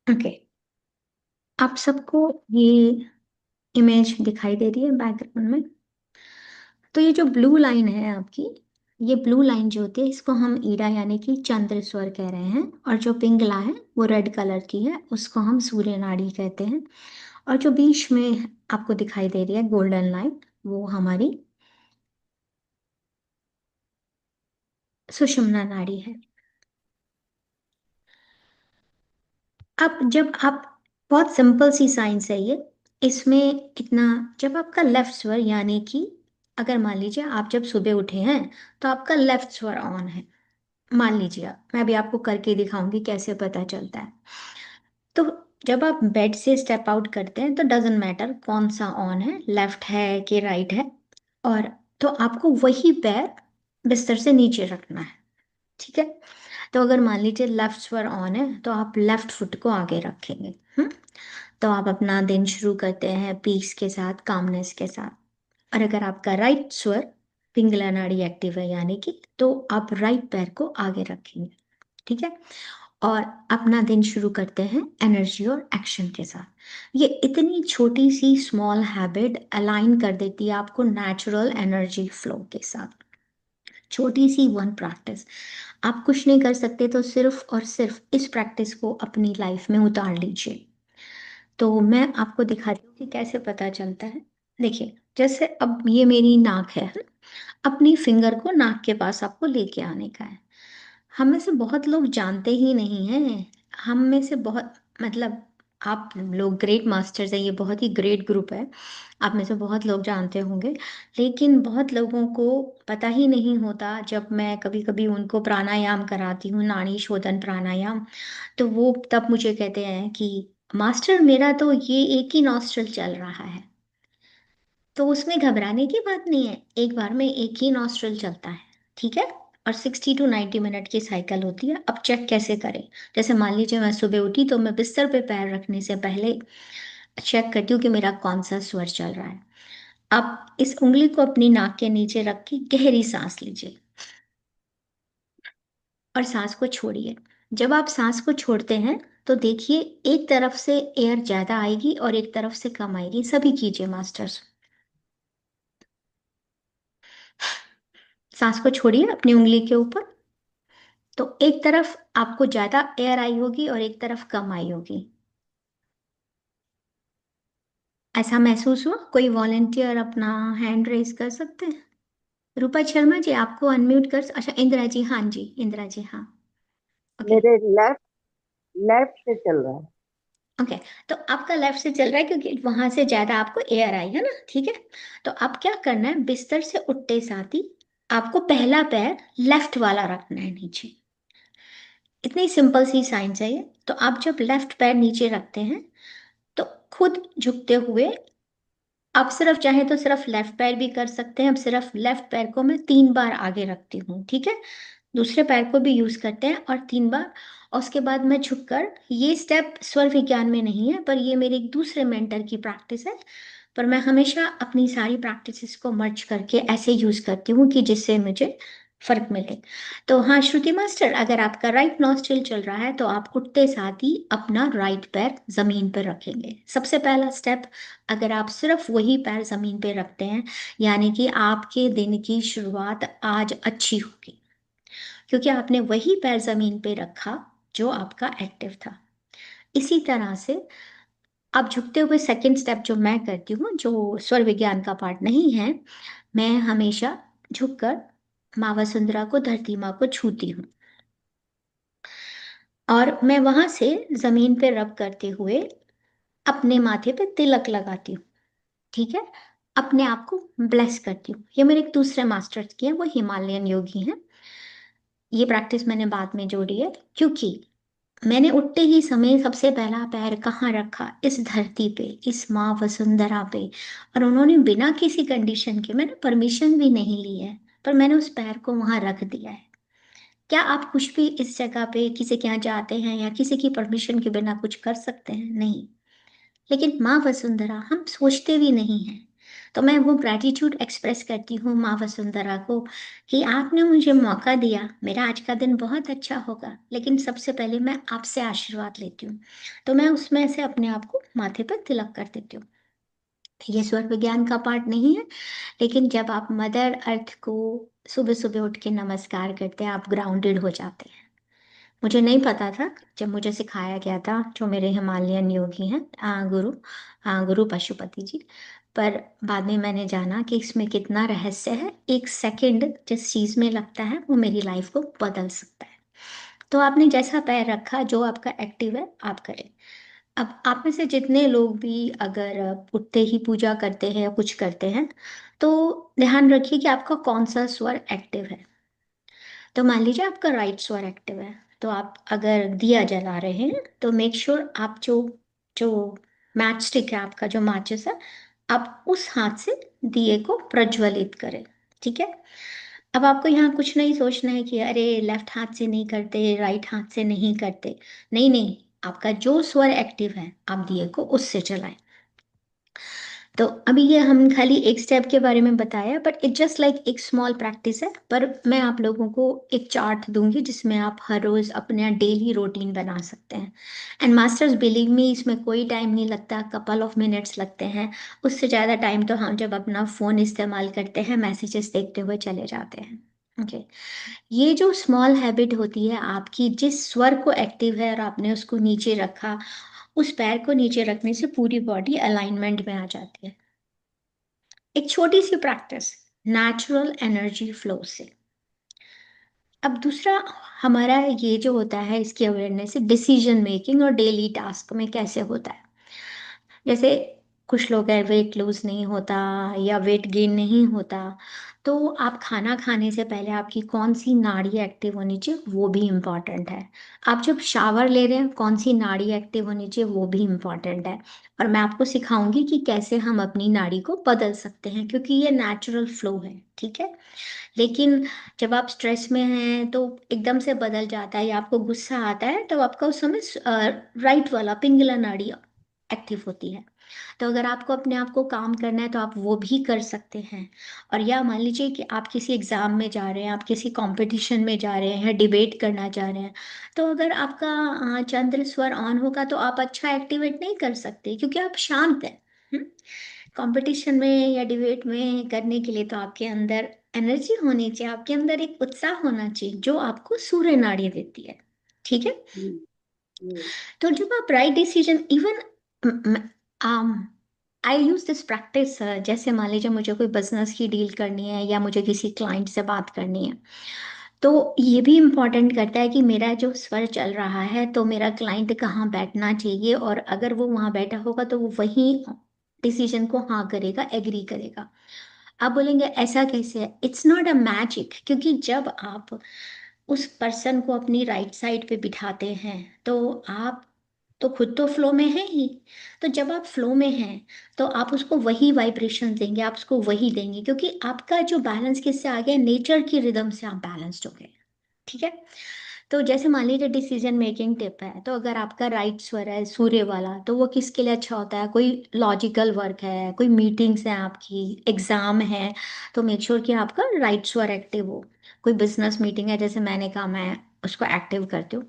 ओके, आप सबको ये इमेज दिखाई दे रही है बैकग्राउंड में? तो ये जो ब्लू लाइन है आपकी, ये ब्लू लाइन जो होती है इसको हम ईड़ा यानी कि चंद्र स्वर कह रहे हैं, और जो पिंगला है वो रेड कलर की है, उसको हम सूर्य नाड़ी कहते हैं। और जो बीच में आपको दिखाई दे रही है गोल्डन लाइन, वो हमारी सुषुम्ना नाड़ी है। अब जब आप, बहुत सिंपल सी साइंस है ये, इसमें इतना, जब आपका लेफ्ट स्वर यानी कि अगर मान लीजिए आप जब सुबह उठे हैं तो आपका लेफ्ट स्वर ऑन है, मान लीजिए मैं अभी आपको करके दिखाऊंगी कैसे पता चलता है। तो जब आप बेड से स्टेप आउट करते हैं तो डजेंट मैटर कौन सा ऑन है, लेफ्ट है कि राइट है, और तो आपको वही पैर बिस्तर से नीचे रखना है। ठीक है? तो अगर मान लीजिए लेफ्ट स्वर ऑन है तो आप लेफ्ट फुट को आगे रखेंगे। तो आप अपना दिन शुरू करते हैं पीस के साथ, कामनेस के साथ। और अगर आपका राइट स्वर पिंगला नाड़ी एक्टिव है यानी कि, तो आप राइट पैर को आगे रखेंगे। ठीक है? और अपना दिन शुरू करते हैं एनर्जी और एक्शन के साथ। ये इतनी छोटी सी स्मॉल हैबिट अलाइन कर देती है आपको नेचुरल एनर्जी फ्लो के साथ। छोटी सी वन प्रैक्टिस, आप कुछ नहीं कर सकते तो सिर्फ और सिर्फ इस प्रैक्टिस को अपनी लाइफ में उतार लीजिए। तो मैं आपको दिखाती हूँ कि कैसे पता चलता है। देखिए, जैसे अब ये मेरी नाक है, अपनी फिंगर को नाक के पास आपको लेके आने का है। हम में से बहुत लोग जानते ही नहीं हैं। हम में से बहुत, मतलब आप लोग ग्रेट मास्टर्स हैं, ये बहुत ही ग्रेट ग्रुप है। आप में से बहुत लोग जानते होंगे, लेकिन बहुत लोगों को पता ही नहीं होता। जब मैं कभी कभी उनको प्राणायाम कराती हूँ, नाड़ी शोधन प्राणायाम, तो वो तब मुझे कहते हैं कि मास्टर मेरा तो ये एक ही नॉस्ट्रल चल रहा है। तो उसमें घबराने की बात नहीं है, एक बार में एक ही नॉस्ट्रल चलता है, ठीक है। और 60 to 90 मिनट की साइकिल होती है। अब चेक कैसे करें? जैसे मान लीजिए मैं सुबह उठी तो मैं बिस्तर पे पैर रखने से पहले चेक करती हूँ कि मेरा कौन सा स्वर चल रहा है। आप इस उंगली को अपनी नाक के नीचे रख के गहरी सांस लीजिए और सांस को छोड़िए। जब आप सांस को छोड़ते हैं तो देखिए, एक तरफ से एयर ज्यादा आएगी और एक तरफ से कम आएगी। सभी कीजिए मास्टर्स। सांस को छोड़िए अपनी उंगली के ऊपर। तो एक तरफ आपको ज्यादा एयर आई होगी और एक तरफ कम आई होगी। ऐसा महसूस हुआ? कोई वॉलेंटियर अपना हैंड रेज कर सकते हैं? रूपा शर्मा जी, आपको अनम्यूट कर, अच्छा इंदिरा जी, हाँ जी, इंदिरा जी, हाँ। ओके। मेरे लेफ्ट लेफ्ट से चल रहा है। ओके। तो आपका लेफ्ट से चल रहा है क्योंकि वहां से ज्यादा आपको एयर आई है ना, ठीक है। तो अब क्या करना है, बिस्तर से उठते साथ ही आपको पहला पैर लेफ्ट वाला रखना है नीचे। इतनी सिंपल सी साइंस है ये। तो आप जब लेफ्ट पैर नीचे रखते हैं तो खुद झुकते हुए आप सिर्फ चाहे तो सिर्फ लेफ्ट पैर भी कर सकते हैं। अब सिर्फ लेफ्ट पैर को मैं 3 बार आगे रखती हूँ, ठीक है। दूसरे पैर को भी यूज करते हैं और 3 बार। और उसके बाद मैं झुककर, ये स्टेप स्वर विज्ञान में नहीं है पर ये मेरे एक दूसरे मेंटर की प्रैक्टिस है। पर मैं हमेशा अपनी सारी प्रैक्टिसेस को मर्ज करके ऐसे यूज करती हूँ कि जिससे मुझे फर्क मिले। तो हाँ श्रुति मास्टर, अगर आपका राइट नॉस्ट्रिल चल रहा है तो आप उठते साथ ही अपना राइट पैर जमीन पर रखेंगे। सबसे पहला स्टेप, अगर आप सिर्फ वही पैर जमीन पे रखते हैं, यानी कि आपके दिन की शुरुआत आज अच्छी होगी, क्योंकि आपने वही पैर जमीन पे रखा जो आपका एक्टिव था। इसी तरह से अब झुकते हुए सेकंड स्टेप जो मैं करती हूँ, जो स्वर विज्ञान का पार्ट नहीं है, मैं हमेशा झुककर माँ वसुंधरा को, धरती माँ को छूती हूँ और मैं वहां से जमीन पे रब करते हुए अपने माथे पे तिलक लगाती हूँ, ठीक है। अपने आप को ब्लेस करती हूँ। ये मेरे एक दूसरे मास्टर्स की है, वो हिमालयन योगी हैं। ये प्रैक्टिस मैंने बाद में जोड़ी है, क्योंकि मैंने उठते ही समय सबसे पहला पैर कहाँ रखा? इस धरती पे, इस माँ वसुंधरा पे। और उन्होंने बिना किसी कंडीशन के, मैंने परमिशन भी नहीं ली है, पर मैंने उस पैर को वहां रख दिया है। क्या आप कुछ भी इस जगह पे किसी के यहाँ जाते हैं या किसी की परमिशन के बिना कुछ कर सकते हैं? नहीं। लेकिन माँ वसुंधरा हम सोचते भी नहीं हैं। तो मैं वो ग्रैटिट्यूड एक्सप्रेस करती हूँ माँ वसुंधरा को कि आपने मुझे मौका दिया, मेरा आज का दिन बहुत अच्छा होगा, लेकिन सबसे पहले मैं आपसे आशीर्वाद लेती हूँ। तो मैं उसमें से अपने आप को माथे पर तिलक कर देती हूँ। ये स्वर विज्ञान का पार्ट नहीं है, लेकिन जब आप मदर अर्थ को सुबह सुबह उठ के नमस्कार करते हैं, आप ग्राउंडेड हो जाते हैं। मुझे नहीं पता था, जब मुझे सिखाया गया था, जो मेरे हिमालयन योगी हैं, गुरु पशुपति जी। पर बाद में मैंने जाना कि इसमें कितना रहस्य है। एक सेकंड जिस चीज में लगता है वो मेरी लाइफ को बदल सकता है। तो आपने जैसा पैर रखा, जो आपका एक्टिव है आप करें। अब आप में से जितने लोग भी अगर उठते ही पूजा करते हैं या कुछ करते हैं, तो ध्यान रखिए कि आपका कौन सा स्वर एक्टिव है। तो मान लीजिए आपका राइट स्वर एक्टिव है, तो आप अगर दिया जला रहे हैं तो मेक श्योर आप जो जो मैच स्टिक है, आपका जो माचिस है, आप उस हाथ से दिए को प्रज्वलित करें, ठीक है। अब आपको यहाँ कुछ नहीं सोचना है कि अरे लेफ्ट हाथ से नहीं करते, राइट हाथ से नहीं करते। नहीं नहीं, आपका जो स्वर एक्टिव है आप दिए को उससे चलाएं। तो अभी ये हम खाली एक स्टेप के बारे में बताया, बट इट जस्ट लाइक एक स्मॉल प्रैक्टिस है। पर मैं आप लोगों को एक चार्ट दूंगी जिसमें आप हर रोज अपना डेली रूटीन बना सकते हैं। एंड मास्टर्स बिलीव मी, इसमें कोई टाइम नहीं लगता, कपल ऑफ मिनट्स लगते हैं। उससे ज़्यादा टाइम तो हम जब अपना फ़ोन इस्तेमाल करते हैं, मैसेजेस देखते हुए चले जाते हैं। ओके। ये जो स्मॉल हैबिट होती है आपकी, जिस स्वर को एक्टिव है और आपने उसको नीचे रखा, उस पैर को नीचे रखने से पूरी बॉडी अलाइनमेंट में आ जाती है। एक छोटी सी प्रैक्टिस, नेचुरल एनर्जी फ्लो से। अब दूसरा हमारा ये जो होता है, इसकी अवेयरनेस डिसीजन मेकिंग और डेली टास्क में कैसे होता है। जैसे कुछ लोग हैं वेट लूज नहीं होता या वेट गेन नहीं होता, तो आप खाना खाने से पहले आपकी कौन सी नाड़ी एक्टिव होनी चाहिए वो भी इम्पॉर्टेंट है। आप जब शावर ले रहे हैं कौन सी नाड़ी एक्टिव होनी चाहिए वो भी इम्पॉर्टेंट है। और मैं आपको सिखाऊंगी कि कैसे हम अपनी नाड़ी को बदल सकते हैं, क्योंकि ये नेचुरल फ्लो है, ठीक है। लेकिन जब आप स्ट्रेस में हैं तो एकदम से बदल जाता है, या आपको गुस्सा आता है तो आपका उस समय राइट वाला पिंगला नाड़ी एक्टिव होती है। तो अगर आपको अपने आप को काम करना है तो आप वो भी कर सकते हैं। और या मान लीजिए कि आप किसी एग्जाम में जा रहे हैं, आप किसी कंपटीशन में जा रहे हैं, डिबेट करना चाह रहे हैं, तो अगर आपका चंद्र स्वर ऑन होगा तो आप अच्छा एक्टिवेट नहीं कर सकते, क्योंकि आप शांत हैं। कंपटीशन में या डिबेट में करने के लिए तो आपके अंदर एनर्जी होनी चाहिए, आपके अंदर एक उत्साह होना चाहिए जो आपको सूर्य नाड़ी देती है, ठीक है। हम्म, हम्म, तो जब आप right decision even I use this practice, जैसे मान लीजिए मुझे कोई बिजनेस की डील करनी है या मुझे किसी क्लाइंट से बात करनी है, तो ये भी इम्पोर्टेंट करता है कि मेरा जो स्वर चल रहा है तो मेरा क्लाइंट कहाँ बैठना चाहिए, और अगर वो वहाँ बैठा होगा तो वो वही डिसीजन को हाँ करेगा, एग्री करेगा। आप बोलेंगे ऐसा कैसे है, इट्स नॉट अ मैजिक, क्योंकि जब आप उस पर्सन को अपनी राइट साइड पे बिठाते हैं तो आप तो खुद तो फ्लो में है ही। तो जब आप फ्लो में हैं तो आप उसको वही वाइब्रेशन देंगे, आप उसको वही देंगे, क्योंकि आपका जो बैलेंस किससे आ गया, नेचर की रिदम से आप बैलेंस्ड हो गए, ठीक है। तो जैसे मान लीजिए डिसीजन मेकिंग टिप है, तो अगर आपका राइट स्वर है सूर्य वाला तो वो किसके लिए अच्छा होता है, कोई लॉजिकल वर्क है, कोई मीटिंग्स है, आपकी एग्जाम है, तो मेक श्योर कि आपका राइट स्वर एक्टिव हो। कोई बिजनेस मीटिंग है, जैसे मैंने कहा मैं उसको एक्टिव करती हूँ।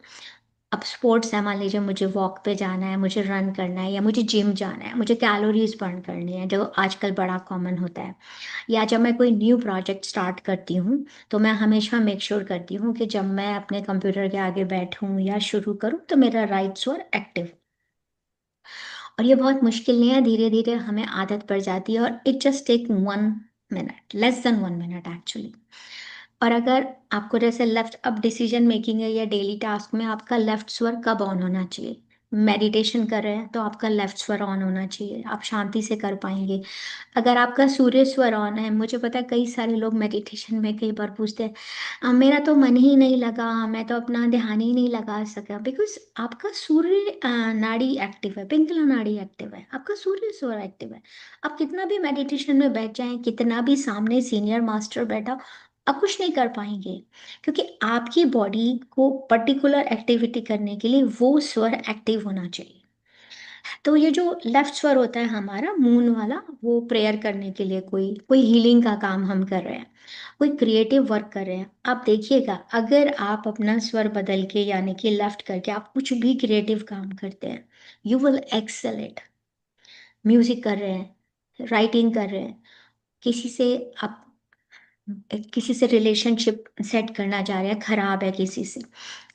अब स्पोर्ट्स है, मान लीजिए मुझे वॉक पे जाना है, मुझे रन करना है, या मुझे जिम जाना है, मुझे कैलोरीज बर्न करनी है, जो आजकल बड़ा कॉमन होता है। या जब मैं कोई न्यू प्रोजेक्ट स्टार्ट करती हूँ तो मैं हमेशा मेक श्योर करती हूँ कि जब मैं अपने कंप्यूटर के आगे बैठूँ या शुरू करूँ तो मेरा राइट स्वर एक्टिव। और ये बहुत मुश्किल नहीं है, धीरे धीरे हमें आदत पड़ जाती है, और it just take 1 minute, less than 1 minute actually. और अगर आपको जैसे लेफ्ट, अब डिसीजन मेकिंग है या डेली टास्क में आपका लेफ्ट स्वर कब ऑन होना चाहिए, मेडिटेशन कर रहे हैं तो आपका लेफ्ट स्वर ऑन होना चाहिए, आप शांति से कर पाएंगे। अगर आपका सूर्य स्वर ऑन है, मुझे पता है कई सारे लोग मेडिटेशन में कई बार पूछते हैं, मेरा तो मन ही नहीं लगा, मैं तो अपना ध्यान ही नहीं लगा सका", बिकॉज आपका सूर्य नाड़ी एक्टिव है, पिंगला नाड़ी एक्टिव है, आपका सूर्य स्वर एक्टिव है। आप कितना भी मेडिटेशन में बैठ जाएं, कितना भी सामने सीनियर मास्टर बैठा हो, आप कुछ नहीं कर पाएंगे, क्योंकि आपकी बॉडी को पर्टिकुलर एक्टिविटी करने के लिए वो स्वर एक्टिव होना चाहिए। तो ये जो लेफ्ट स्वर होता है हमारा मून वाला, वो प्रेयर करने के लिए, कोई कोई हीलिंग का काम हम कर रहे हैं, कोई क्रिएटिव वर्क कर रहे हैं, आप देखिएगा अगर आप अपना स्वर बदल के यानी कि लेफ्ट करके आप कुछ भी क्रिएटिव काम करते हैं, you will excel it. Music कर रहे हैं, राइटिंग कर रहे हैं, किसी से आप किसी से रिलेशनशिप सेट करना चाह रहे हैं, खराब है किसी से,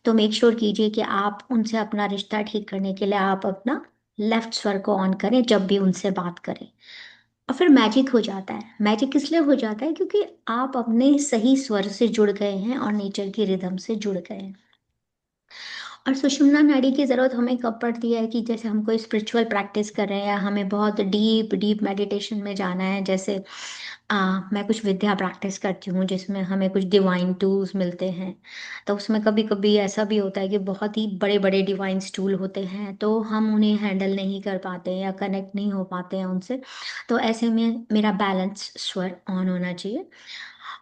तो मेक श्योर कीजिए कि आप उनसे अपना रिश्ता ठीक करने के लिए आप अपना लेफ्ट स्वर को ऑन करें जब भी उनसे बात करें। और फिर मैजिक हो जाता है। मैजिक इसलिए हो जाता है क्योंकि आप अपने सही स्वर से जुड़ गए हैं और नेचर की रिदम से जुड़ गए हैं। और सुषुम्ना नाड़ी की ज़रूरत हमें कब पड़ती है, कि जैसे हम कोई स्पिरिचुअल प्रैक्टिस कर रहे हैं या हमें बहुत डीप डीप मेडिटेशन में जाना है, जैसे मैं कुछ विद्या प्रैक्टिस करती हूँ जिसमें हमें कुछ डिवाइन टूल्स मिलते हैं। तो उसमें कभी कभी ऐसा भी होता है कि बहुत ही बड़े बड़े डिवाइन टूल होते हैं तो हम उन्हें हैंडल नहीं कर पाते या कनेक्ट नहीं हो पाते हैं उनसे। तो ऐसे में मेरा बैलेंस स्वर ऑन होना चाहिए।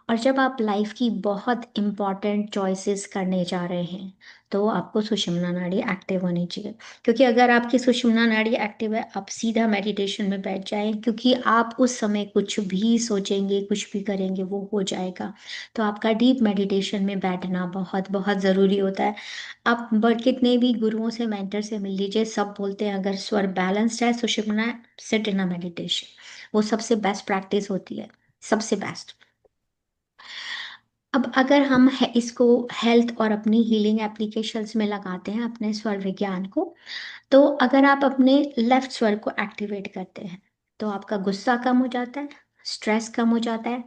और जब आप लाइफ की बहुत इम्पॉर्टेंट चॉइसेस करने जा रहे हैं तो आपको सुषुम्ना नाड़ी एक्टिव होनी चाहिए, क्योंकि अगर आपकी सुषुम्ना नाड़ी एक्टिव है आप सीधा मेडिटेशन में बैठ जाएं, क्योंकि आप उस समय कुछ भी सोचेंगे कुछ भी करेंगे वो हो जाएगा। तो आपका डीप मेडिटेशन में बैठना बहुत बहुत ज़रूरी होता है। आप कितने भी गुरुओं से मेंटर से मिल लीजिए, सब बोलते हैं अगर स्वर बैलेंस्ड है सुषुम्ना, सिट इन अ मेडिटेशन, वो सबसे बेस्ट प्रैक्टिस होती है, सबसे बेस्ट। अब अगर हम इसको हेल्थ और अपनी हीलिंग एप्लीकेशंस में लगाते हैं अपने स्वर विज्ञान को, तो अगर आप अपने लेफ्ट स्वर को एक्टिवेट करते हैं तो आपका गुस्सा कम हो जाता है, स्ट्रेस कम हो जाता है।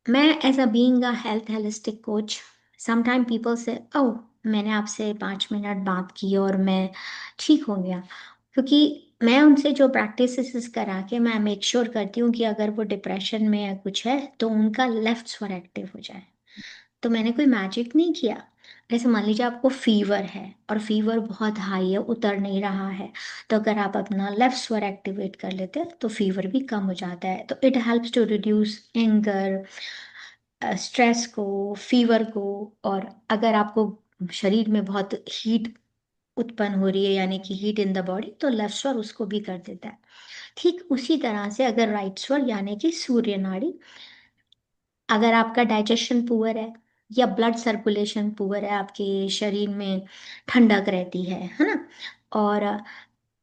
मैं as a being a health holistic coach, sometime people से ओह, मैंने आपसे 5 मिनट बात की और मैं ठीक हो गया, क्योंकि मैं उनसे जो प्रैक्टिसेस करा के मैं मेक श्योर करती हूँ कि अगर वो डिप्रेशन में या कुछ है तो उनका लेफ्ट स्वर एक्टिव हो जाए। तो मैंने कोई मैजिक नहीं किया। जैसे मान लीजिए आपको फीवर है और फीवर बहुत हाई है, उतर नहीं रहा है, तो अगर आप अपना लेफ्ट स्वर एक्टिवेट कर लेते हैं तो फीवर भी कम हो जाता है। तो it helps to reduce anger, stress को, फीवर को। और अगर आपको शरीर में बहुत हीट उत्पन्न हो रही है, यानी कि हीट इन द बॉडी, तो लेफ्ट स्वर उसको भी कर देता है। ठीक उसी तरह से अगर राइट स्वर यानी कि सूर्य नाड़ी, अगर आपका डाइजेशन पुअर है या ब्लड सर्कुलेशन पुअर है, आपके शरीर में ठंडक रहती है ना, और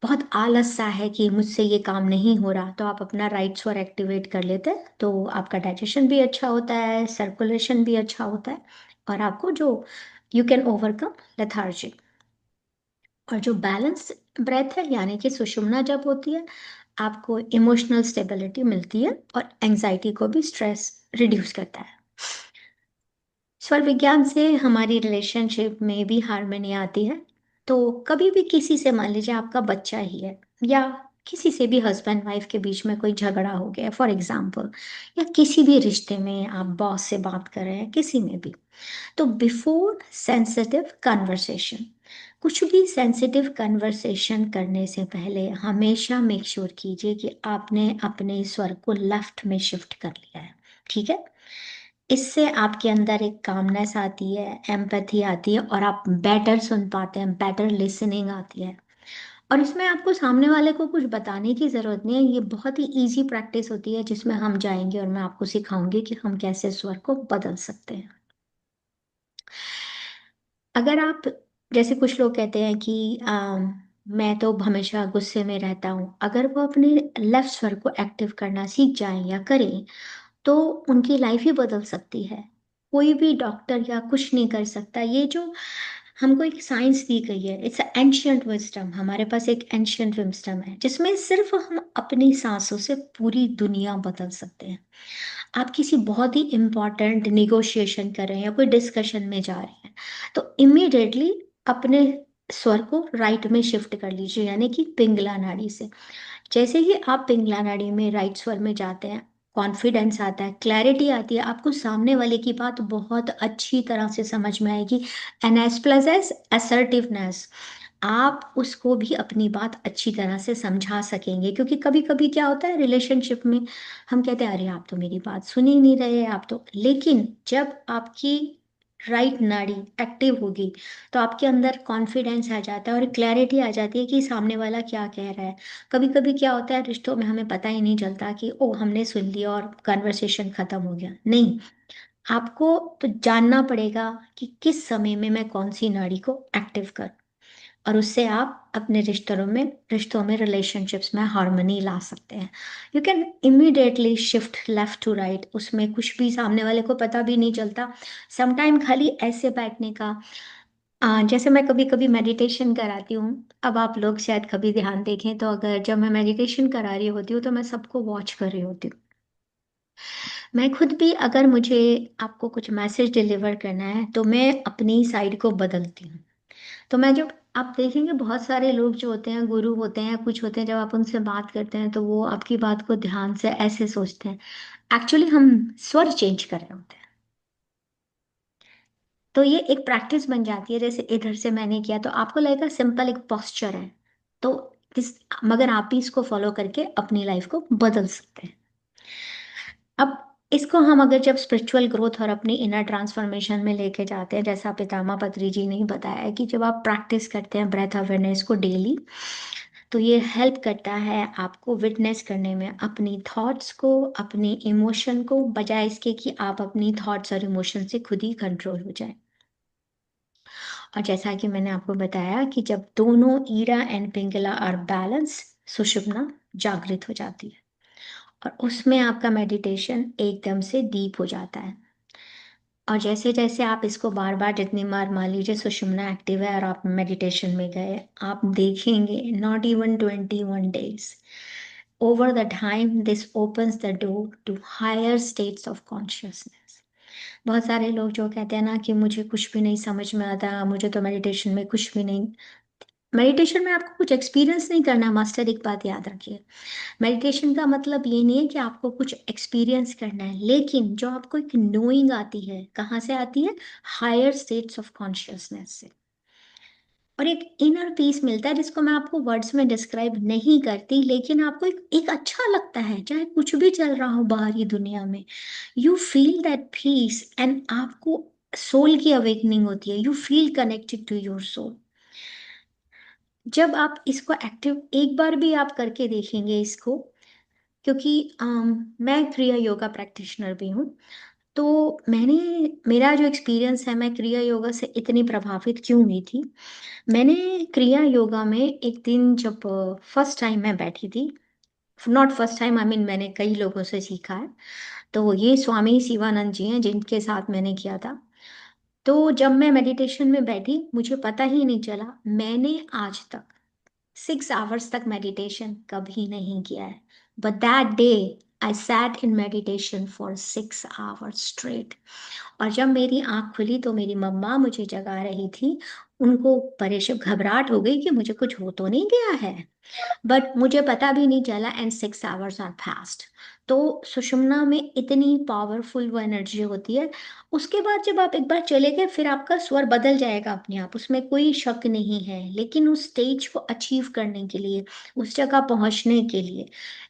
बहुत आलस सा है कि मुझसे ये काम नहीं हो रहा, तो आप अपना राइट स्वर एक्टिवेट कर लेते हैं तो आपका डाइजेशन भी अच्छा होता है, सर्कुलेशन भी अच्छा होता है, और आपको जो यू कैन ओवरकम लेथार्जी। और जो बैलेंस ब्रेथ है यानी कि सुषुम्ना जब होती है, आपको इमोशनल स्टेबिलिटी मिलती है और एंजाइटी को भी स्ट्रेस रिड्यूस करता है। स्वर विज्ञान से हमारी रिलेशनशिप में भी हार्मनी आती है। तो कभी भी किसी से, मान लीजिए आपका बच्चा ही है, या किसी से भी हस्बैंड वाइफ के बीच में कोई झगड़ा हो गया फॉर एग्जाम्पल, या किसी भी रिश्ते में आप बॉस से बात कर रहे हैं, किसी में भी, तो बिफोर सेंसिटिव कन्वर्सेशन, कुछ भी सेंसिटिव कन्वर्सेशन करने से पहले हमेशा मेक श्योर कीजिए कि आपने अपने स्वर को लेफ्ट में शिफ्ट कर लिया है। ठीक है? इससे आपके अंदर एक कामनेस आती है, एम्पैथी आती है, और आप बेटर सुन पाते हैं, बेटर लिसनिंग आती है। और इसमें आपको सामने वाले को कुछ बताने की जरूरत नहीं है, ये बहुत ही इजी प्रैक्टिस होती है जिसमें हम जाएंगे और मैं आपको सिखाऊंगी कि हम कैसे स्वर को बदल सकते हैं। अगर आप, जैसे कुछ लोग कहते हैं कि मैं तो हमेशा गुस्से में रहता हूँ, अगर वो अपने लेफ्ट स्वर को एक्टिव करना सीख जाएं या करें तो उनकी लाइफ ही बदल सकती है। कोई भी डॉक्टर या कुछ नहीं कर सकता। ये जो हमको एक साइंस दी गई है, इट्स एंशियंट विजडम, हमारे पास एक एंशियंट विजडम है जिसमें सिर्फ हम अपनी सांसों से पूरी दुनिया बदल सकते हैं। आप किसी बहुत ही इंपॉर्टेंट निगोशिएशन कर रहे हैं या कोई डिस्कशन में जा रहे हैं, तो इमीडिएटली अपने स्वर को राइट में शिफ्ट कर लीजिए, यानी कि पिंगला नाड़ी से। जैसे ही आप पिंगला नाड़ी में राइट स्वर में जाते हैं, कॉन्फिडेंस आता है, क्लैरिटी आती है, आपको सामने वाले की बात बहुत अच्छी तरह से समझ में आएगी। N S plus S assertiveness, आप उसको भी अपनी बात अच्छी तरह से समझा सकेंगे। क्योंकि कभी कभी क्या होता है रिलेशनशिप में, हम कहते हैं अरे आप तो मेरी बात सुन ही नहीं रहे, आप तो, लेकिन जब आपकी राइट नाड़ी एक्टिव होगी तो आपके अंदर कॉन्फिडेंस आ जाता है और क्लैरिटी आ जाती है कि सामने वाला क्या कह रहा है। कभी कभी क्या होता है रिश्तों में हमें पता ही नहीं चलता कि ओ हमने सुन लिया और कन्वर्सेशन खत्म हो गया, नहीं, आपको तो जानना पड़ेगा कि किस समय में मैं कौन सी नाड़ी को एक्टिव कर, और उससे आप अपने रिश्तों में रिलेशनशिप्स में हार्मनी ला सकते हैं। You can immediately shift left to right, उसमें कुछ भी सामने वाले को पता भी नहीं चलता। समटाइम खाली ऐसे बैठने का, जैसे मैं कभी कभी मेडिटेशन कराती हूँ, अब आप लोग शायद कभी ध्यान देखें तो, अगर जब मैं मेडिटेशन करा रही होती हूँ तो मैं सबको वॉच कर रही होती हूँ। मैं खुद भी, अगर मुझे आपको कुछ मैसेज डिलीवर करना है तो मैं अपनी साइड को बदलती हूँ। तो मैं जब, आप देखेंगे बहुत सारे लोग जो होते हैं, गुरु होते हैं, कुछ होते हैं, जब आप उनसे बात करते हैं तो वो आपकी बात को ध्यान से ऐसे सोचते हैं, एक्चुअली हम स्वर चेंज कर रहे होते हैं। तो ये एक प्रैक्टिस बन जाती है, जैसे इधर से मैंने किया तो आपको लगेगा सिंपल एक पोस्चर है, तो इस, मगर आप भी इसको फॉलो करके अपनी लाइफ को बदल सकते हैं। अब इसको हम अगर जब स्पिरिचुअल ग्रोथ और अपनी इनर ट्रांसफॉर्मेशन में लेके जाते हैं, जैसा पितामा पत्री जी ने बताया है कि जब आप प्रैक्टिस करते हैं ब्रेथ अवेयरनेस को डेली, तो ये हेल्प करता है आपको विटनेस करने में अपनी थॉट्स को, अपनी इमोशन को, बजाय इसके कि आप अपनी थॉट्स और इमोशन से खुद ही कंट्रोल हो जाए। और जैसा कि मैंने आपको बताया कि जब दोनों Ira and Pingala are balance, सुषुम्ना जागृत हो जाती है, और उसमें आपका मेडिटेशन एकदम से डीप हो जाता है। और जैसे जैसे आप इसको बार बार, जितनी बार मान लीजिए सुषुम्ना एक्टिव है और आप मेडिटेशन में गए, आप देखेंगे not even 21 days, Over the time, this opens the door to higher states of consciousness. बहुत सारे लोग जो कहते हैं ना कि मुझे कुछ भी नहीं समझ में आता, मुझे तो मेडिटेशन में कुछ भी नहीं। मेडिटेशन में आपको कुछ एक्सपीरियंस नहीं करना मास्टर, एक बात याद रखिए। मेडिटेशन का मतलब ये नहीं है कि आपको कुछ एक्सपीरियंस करना है, लेकिन जो आपको एक नोइंग आती है, कहाँ से आती है? हायर स्टेट्स ऑफ कॉन्शियसनेस से। और एक इनर पीस मिलता है जिसको मैं आपको वर्ड्स में डिस्क्राइब नहीं करती, लेकिन आपको एक अच्छा लगता है चाहे कुछ भी चल रहा हो बाहरी दुनिया में। You feel that piece and आपको सोल की अवेकनिंग होती है, you feel connected to your soul. जब आप इसको एक्टिव एक बार भी आप करके देखेंगे इसको, क्योंकि मैं क्रिया योगा प्रैक्टिशनर भी हूँ, तो मैंने मेरा जो एक्सपीरियंस है, मैं क्रिया योगा से इतनी प्रभावित क्यों हुई थी। मैंने क्रिया योगा में एक दिन जब फर्स्ट टाइम मैं बैठी थी, not first time, I mean मैंने कई लोगों से सीखा है। तो ये स्वामी शिवानंद जी हैं जिनके साथ मैंने किया था। तो जब मैं मेडिटेशन में बैठी, मुझे पता ही नहीं चला मैंने आज तक 6 आवर्स तक मेडिटेशन कभी नहीं किया है। But that day I sat in meditation for 6 hours straight. और जब मेरी आंख खुली तो मेरी मम्मा मुझे जगा रही थी। उनको परेशान घबराहट हो गई कि मुझे कुछ हो तो नहीं गया है, बट मुझे पता भी नहीं चला एंड 6 आवर्स आर फास्ट। तो सुषुम्ना में इतनी पावरफुल वो एनर्जी होती है। उसके बाद जब आप एक बार चले गए, फिर आपका स्वर बदल जाएगा अपने आप, उसमें कोई शक नहीं है। लेकिन उस स्टेज को अचीव करने के लिए, उस जगह पहुंचने के लिए,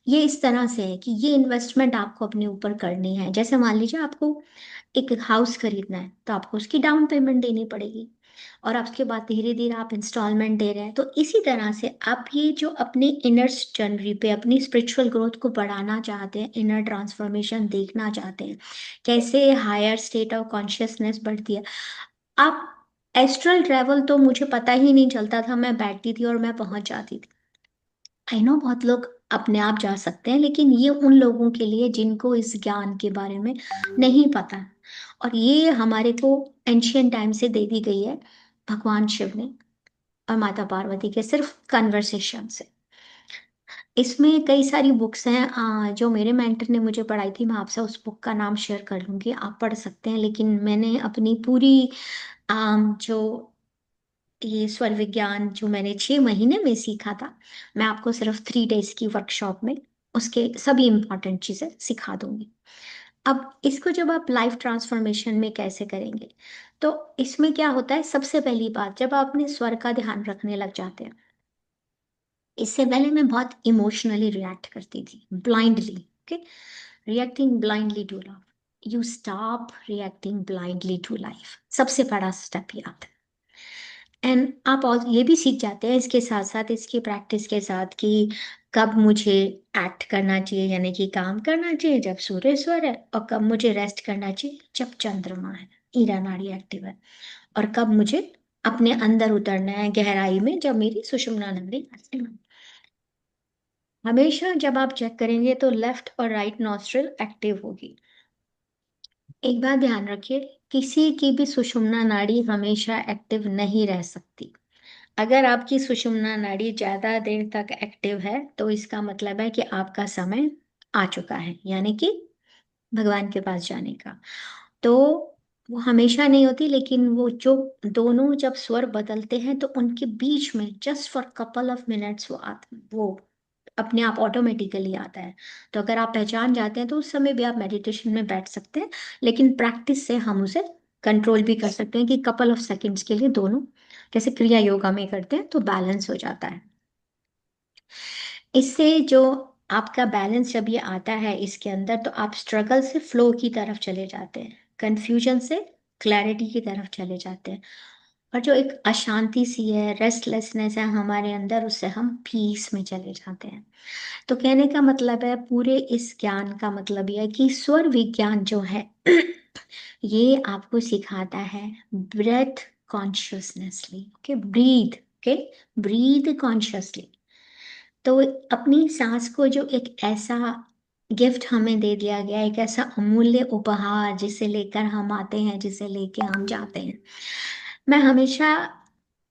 ये इस तरह से है कि ये इन्वेस्टमेंट आपको अपने ऊपर करनी है। जैसे मान लीजिए आपको एक हाउस खरीदना है, तो आपको उसकी डाउन पेमेंट देनी पड़ेगी, और उसके बाद धीरे धीरे आप इंस्टॉलमेंट दे रहे हैं। तो इसी तरह से आप ये जो अपनी इनर जर्नी पे अपनी स्पिरिचुअल ग्रोथ को बढ़ाना चाहते हैं, इनर ट्रांसफॉर्मेशन देखना चाहते हैं, कैसे हायर स्टेट ऑफ कॉन्शियसनेस बढ़ती है। आप एस्ट्रल ट्रैवल तो मुझे पता ही नहीं चलता था, मैं बैठती थी और मैं पहुंच जाती थी। आई नो बहुत लोग अपने आप जा सकते हैं, लेकिन ये उन लोगों के लिए जिनको इस ज्ञान के बारे में नहीं पता। और ये हमारे को एंशियंट टाइम से दे दी गई है भगवान शिव ने और माता पार्वती के सिर्फ कन्वर्सेशन से। इसमें कई सारी बुक्स हैं जो मेरे मेंटर ने मुझे पढ़ाई थी। मैं आपसे उस बुक का नाम शेयर कर लूंगी, आप पढ़ सकते हैं। लेकिन मैंने अपनी पूरी जो ये स्वर विज्ञान जो मैंने 6 महीने में सीखा था, मैं आपको सिर्फ 3 डेज की वर्कशॉप में उसके सभी इंपॉर्टेंट चीजें सिखा दूंगी। अब इसको जब आप लाइफ ट्रांसफॉर्मेशन में कैसे करेंगे, तो इसमें क्या होता है, सबसे पहली बात, जब आप अपने स्वर का ध्यान रखने लग जाते हैं। इससे पहले मैं बहुत इमोशनली रिएक्ट करती थी, blindly, okay, reacting blindly to love. You stop reacting blindly to life, सबसे बड़ा स्टेप ये आता है। एंड आप और ये भी सीख जाते हैं इसके साथ साथ, इसकी प्रैक्टिस के साथ, कि कब मुझे एक्ट करना चाहिए, यानी कि काम करना चाहिए जब सूर्य स्वर है, और कब मुझे रेस्ट करना चाहिए जब चंद्रमा है, ईरा नाड़ी एक्टिव है, और कब मुझे अपने अंदर उतरना है गहराई में जब मेरी सुषुम्ना नाड़ी एक्टिव है। हमेशा जब आप चेक करेंगे तो लेफ्ट और राइट नॉस्ट्रिल एक्टिव होगी। एक बात ध्यान रखिए, किसी की भी सुषुम्ना नाड़ी हमेशा एक्टिव नहीं रह सकती। अगर आपकी सुषुम्ना नाड़ी ज्यादा देर तक एक्टिव है, तो इसका मतलब है कि आपका समय आ चुका है, यानी कि भगवान के पास जाने का। तो वो हमेशा नहीं होती, लेकिन वो जो दोनों जब स्वर बदलते हैं तो उनके बीच में just for couple of minutes वो अपने आप ऑटोमेटिकली आता है। तो अगर आप पहचान जाते हैं तो उस समय भी आप मेडिटेशन में बैठ सकते हैं, लेकिन प्रैक्टिस से हम उसे कंट्रोल भी कर सकते हैं कि कपल ऑफ सेकंड्स के लिए दोनों, जैसे क्रिया योगा में करते हैं, तो बैलेंस हो जाता है। इससे जो आपका बैलेंस जब ये आता है इसके अंदर, तो आप स्ट्रगल से फ्लो की तरफ चले जाते हैं, कंफ्यूजन से क्लैरिटी की तरफ चले जाते हैं। और जो एक अशांति सी है, रेस्टलेसनेस है हमारे अंदर, उससे हम पीस में चले जाते हैं। तो कहने का मतलब है, पूरे इस ज्ञान का मतलब यह है कि स्वर विज्ञान जो है ये आपको सिखाता है breath कॉन्शियसनेसली, okay, breathe, okay, breathe consciously. तो अपनी सांस को जो एक ऐसा गिफ्ट हमें दे दिया गया, एक ऐसा अमूल्य उपहार जिसे लेकर हम आते हैं, जिसे लेके हम जाते हैं। मैं हमेशा,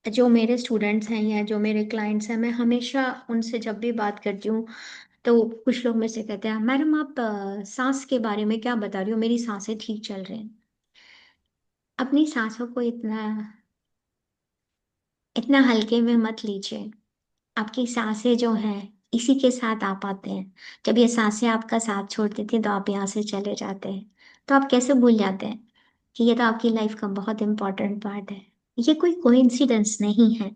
जो मेरे स्टूडेंट्स हैं या जो मेरे क्लाइंट्स हैं, मैं हमेशा उनसे जब भी बात करती हूँ, तो कुछ लोग में से कहते हैं, मैडम आप सांस के बारे में क्या बता रही हो, मेरी सांसें ठीक चल रही हैं। अपनी सांसों को इतना इतना हल्के में मत लीजिए। आपकी सांसें जो हैं इसी के साथ आप आते हैं। जब ये सांसें आपका साथ छोड़ देती हैं तो आप यहाँ से चले जाते हैं। तो आप कैसे भूल जाते हैं कि ये तो आपकी लाइफ का बहुत इंपॉर्टेंट पार्ट है। ये कोई कोइंसिडेंस नहीं है।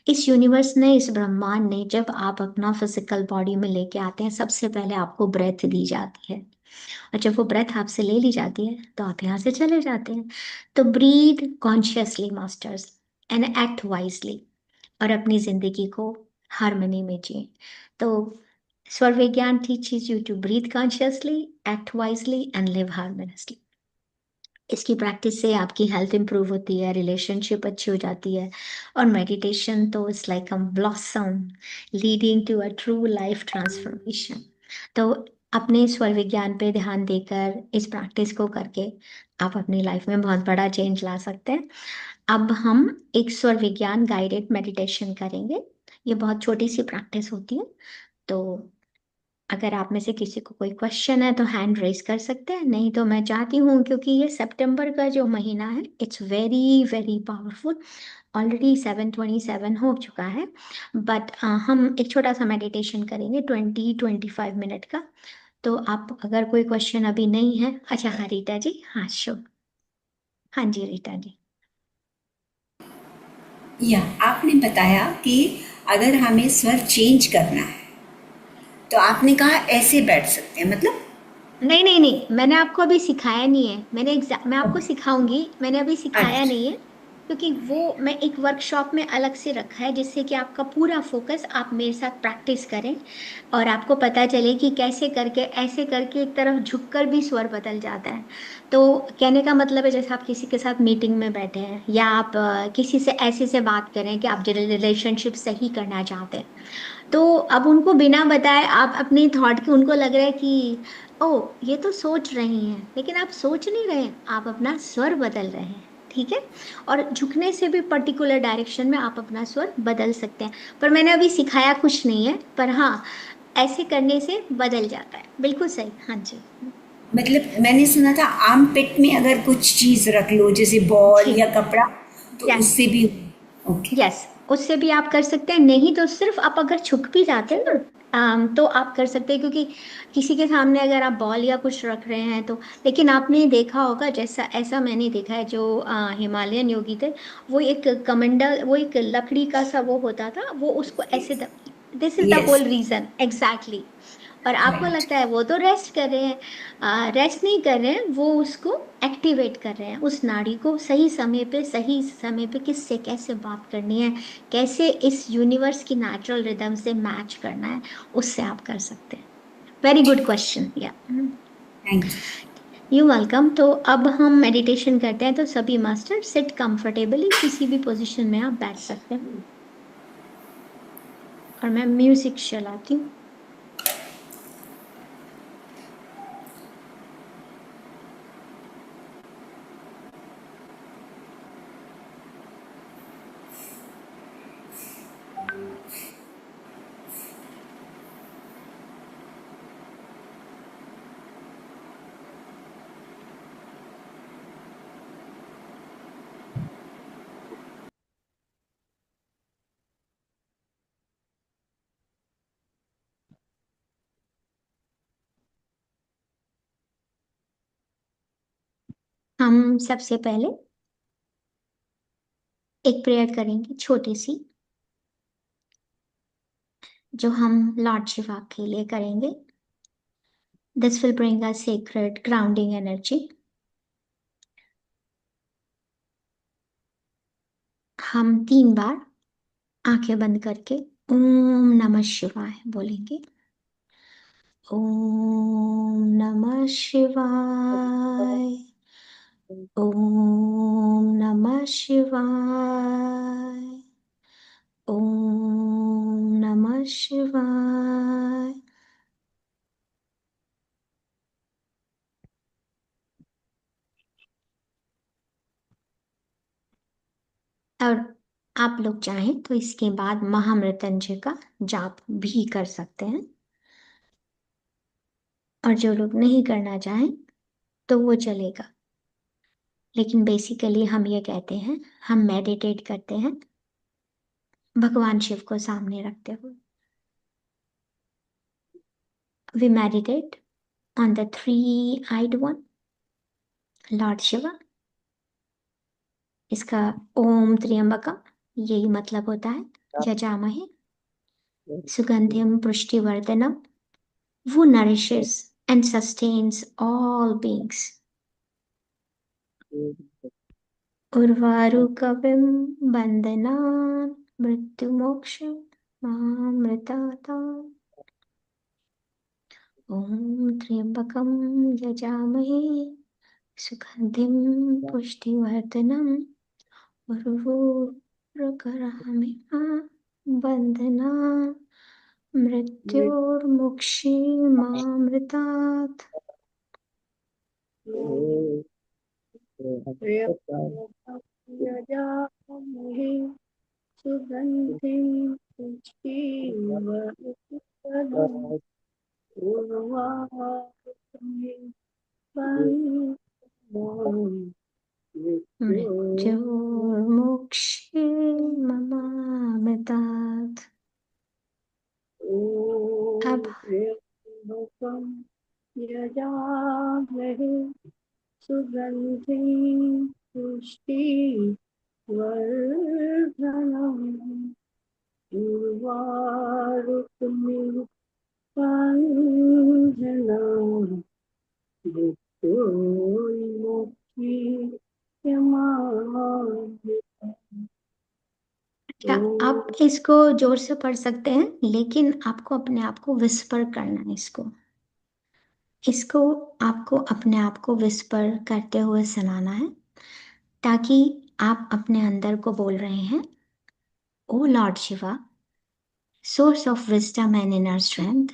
इस यूनिवर्स ने, इस ब्रह्मांड ने, जब आप अपना फिजिकल बॉडी में लेके आते हैं, सबसे पहले आपको ब्रेथ दी जाती है। और जब वो ब्रेथ आपसे ले ली जाती है तो आप यहाँ से चले जाते हैं। तो breathe consciously masters and act wisely, और अपनी जिंदगी को हार्मनी में जिए। तो स्वर विज्ञान teaches you to breathe consciously, act wisely and live harmoniously. इसकी प्रैक्टिस से आपकी हेल्थ इंप्रूव होती है, रिलेशनशिप अच्छी हो जाती है, और मेडिटेशन तो it's like a blossom leading to a true life transformation. तो अपने स्वर विज्ञान पे ध्यान देकर इस प्रैक्टिस को करके आप अपनी लाइफ में बहुत बड़ा चेंज ला सकते हैं। अब हम एक स्वर विज्ञान गाइडेड मेडिटेशन करेंगे। ये बहुत छोटी सी प्रैक्टिस होती है। तो अगर आप में से किसी को कोई क्वेश्चन है तो हैंड रेज कर सकते हैं, नहीं तो मैं चाहती हूँ, क्योंकि ये सितंबर का जो महीना है it's very very powerful. Already 7:27 हो चुका है, बट हम एक छोटा सा मेडिटेशन करेंगे 20-25 मिनट का। तो आप, अगर कोई क्वेश्चन अभी नहीं है, अच्छा हाँ रीटा जी, हाँ श्योर, हाँ जी रीटा जी। या आपने बताया कि अगर हमें स्वर चेंज करना है तो आपने कहा ऐसे बैठ सकते हैं, मतलब। नहीं नहीं नहीं, मैंने आपको अभी सिखाया नहीं है। मैं आपको सिखाऊंगी, मैंने अभी सिखाया अच्छा। नहीं है। क्योंकि वो मैं एक वर्कशॉप में अलग से रखा है, जिससे कि आपका पूरा फोकस, आप मेरे साथ प्रैक्टिस करें और आपको पता चले कि कैसे करके, ऐसे करके एक तरफ झुककर भी स्वर बदल जाता है। तो कहने का मतलब है, जैसे आप किसी के साथ मीटिंग में बैठे हैं, या आप किसी से ऐसे से बात करें कि आप रिलेशनशिप सही करना चाहते हैं, तो अब उनको बिना बताए आप अपनी थॉट की, उनको लग रहा है कि ओ ये तो सोच रही हैं, लेकिन आप सोच नहीं रहे हैं, आप अपना स्वर बदल रहे हैं। ठीक है। और झुकने से भी पर्टिकुलर डायरेक्शन में आप अपना स्वर बदल सकते हैं। पर मैंने अभी सिखाया कुछ नहीं है, पर हाँ, ऐसे करने से बदल जाता है। बिल्कुल सही, हाँ जी। मतलब मैंने सुना था आम पेट में अगर कुछ चीज रख लो जैसे बॉल जी। या कपड़ा, तो यस। उससे भी। ओके। यस, उससे भी आप कर सकते हैं। नहीं तो सिर्फ आप अगर झुक भी जाते हैं ना, तो आप कर सकते हैं, क्योंकि किसी के सामने अगर आप बॉल या कुछ रख रहे हैं तो, लेकिन आपने देखा होगा, जैसा ऐसा मैंने देखा है, जो हिमालयन योगी थे, वो एक कमंडल, वो एक लकड़ी का सा वो होता था, वो उसको ऐसे, this is the yes. Whole reason exactly. और आपको राइट। लगता है वो तो रेस्ट कर रहे हैं, रेस्ट नहीं कर रहे हैं, वो उसको एक्टिवेट कर रहे हैं, उस नाड़ी को सही समय पे, सही समय पे किससे कैसे बात करनी है, कैसे इस यूनिवर्स की नेचुरल रिदम से मैच करना है, उससे आप कर सकते हैं। वेरी गुड क्वेश्चन, या थैंक यू। You welcome. तो अब हम मेडिटेशन करते हैं, तो सभी मास्टर सिट कंफर्टेबली, किसी भी पोजीशन में आप बैठ सकते हैं। और मैं म्यूजिक चलाती हूँ। हम सबसे पहले एक प्रेयर करेंगे, छोटी सी, जो हम लॉर्ड शिवा के लिए करेंगे। This will bring a sacred grounding energy। हम 3 बार आंखें बंद करके ओम नमः शिवाय बोलेंगे। ओम नमः शिवाय। ओम नमः शिवाय। ओम नमः शिवाय। और आप लोग चाहें तो इसके बाद महामृत्युंजय का जाप भी कर सकते हैं। और जो लोग नहीं करना चाहें तो वो चलेगा। लेकिन बेसिकली हम ये कहते हैं, हम मेडिटेट करते हैं भगवान शिव को सामने रखते हुए। We meditate on the three-eyed one, Lord Shiva. इसका ओम त्र्यंबकम यही मतलब होता है, यजामहे सुगंधिम पुष्टिवर्धनम। Who nourishes and sustains all beings. उर्वारुकविं बन्धनान् मृत्युमोक्षं मामृतात्। ॐ त्र्यंबकं यजामहे सुगन्धिं पुष्टिवर्धनम् उर्वारुकमिव बन्धनान् मृत्योर्मुक्षीमामृतात्। यजामहे सुगन्धिं पुष्टिवर्धनम् उर्वारुकमिव मृत्योर्मुक्षीमामृतात्। अब यजामहे सुगन्धिं पुष्टिवर्धनम् उर्वारुकमिव बन्धनान् मृत्योर्मुक्षीयमामृतात्। क्या आप इसको जोर से पढ़ सकते हैं, लेकिन आपको अपने आप को विस्पर करना है। इसको आपको अपने आप को विस्पर करते हुए सुनाना है, ताकि आप अपने अंदर को बोल रहे हैं, ओ Lord Shiva, source of wisdom and inner strength,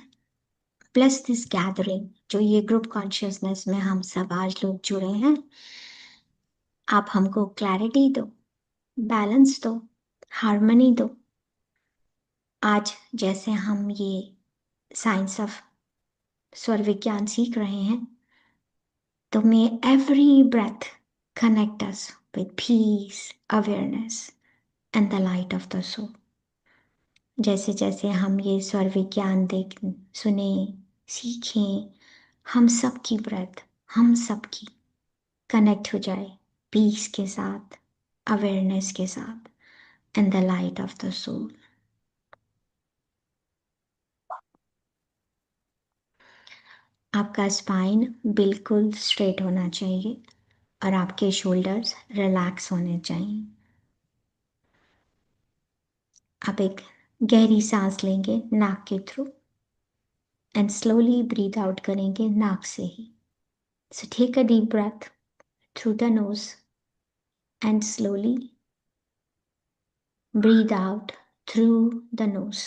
plus this gathering, जो ये ग्रुप कॉन्शियसनेस में हम सब आज लोग जुड़े हैं, आप हमको क्लैरिटी दो, बैलेंस दो, हार्मनी दो। आज जैसे हम ये साइंस ऑफ स्वर विज्ञान सीख रहे हैं, तो May every breath connect us with peace, awareness, and the light of the soul. जैसे जैसे हम ये स्वर विज्ञान देख सुने सीखें, हम सब की ब्रेथ, हम सब की कनेक्ट हो जाए पीस के साथ, अवेयरनेस के साथ, and the light of the soul. आपका स्पाइन बिल्कुल स्ट्रेट होना चाहिए और आपके शोल्डर्स रिलैक्स होने चाहिए। आप एक गहरी सांस लेंगे नाक के through and slowly breathe out करेंगे नाक से ही। So take a deep breath through the nose and slowly breathe out through the nose.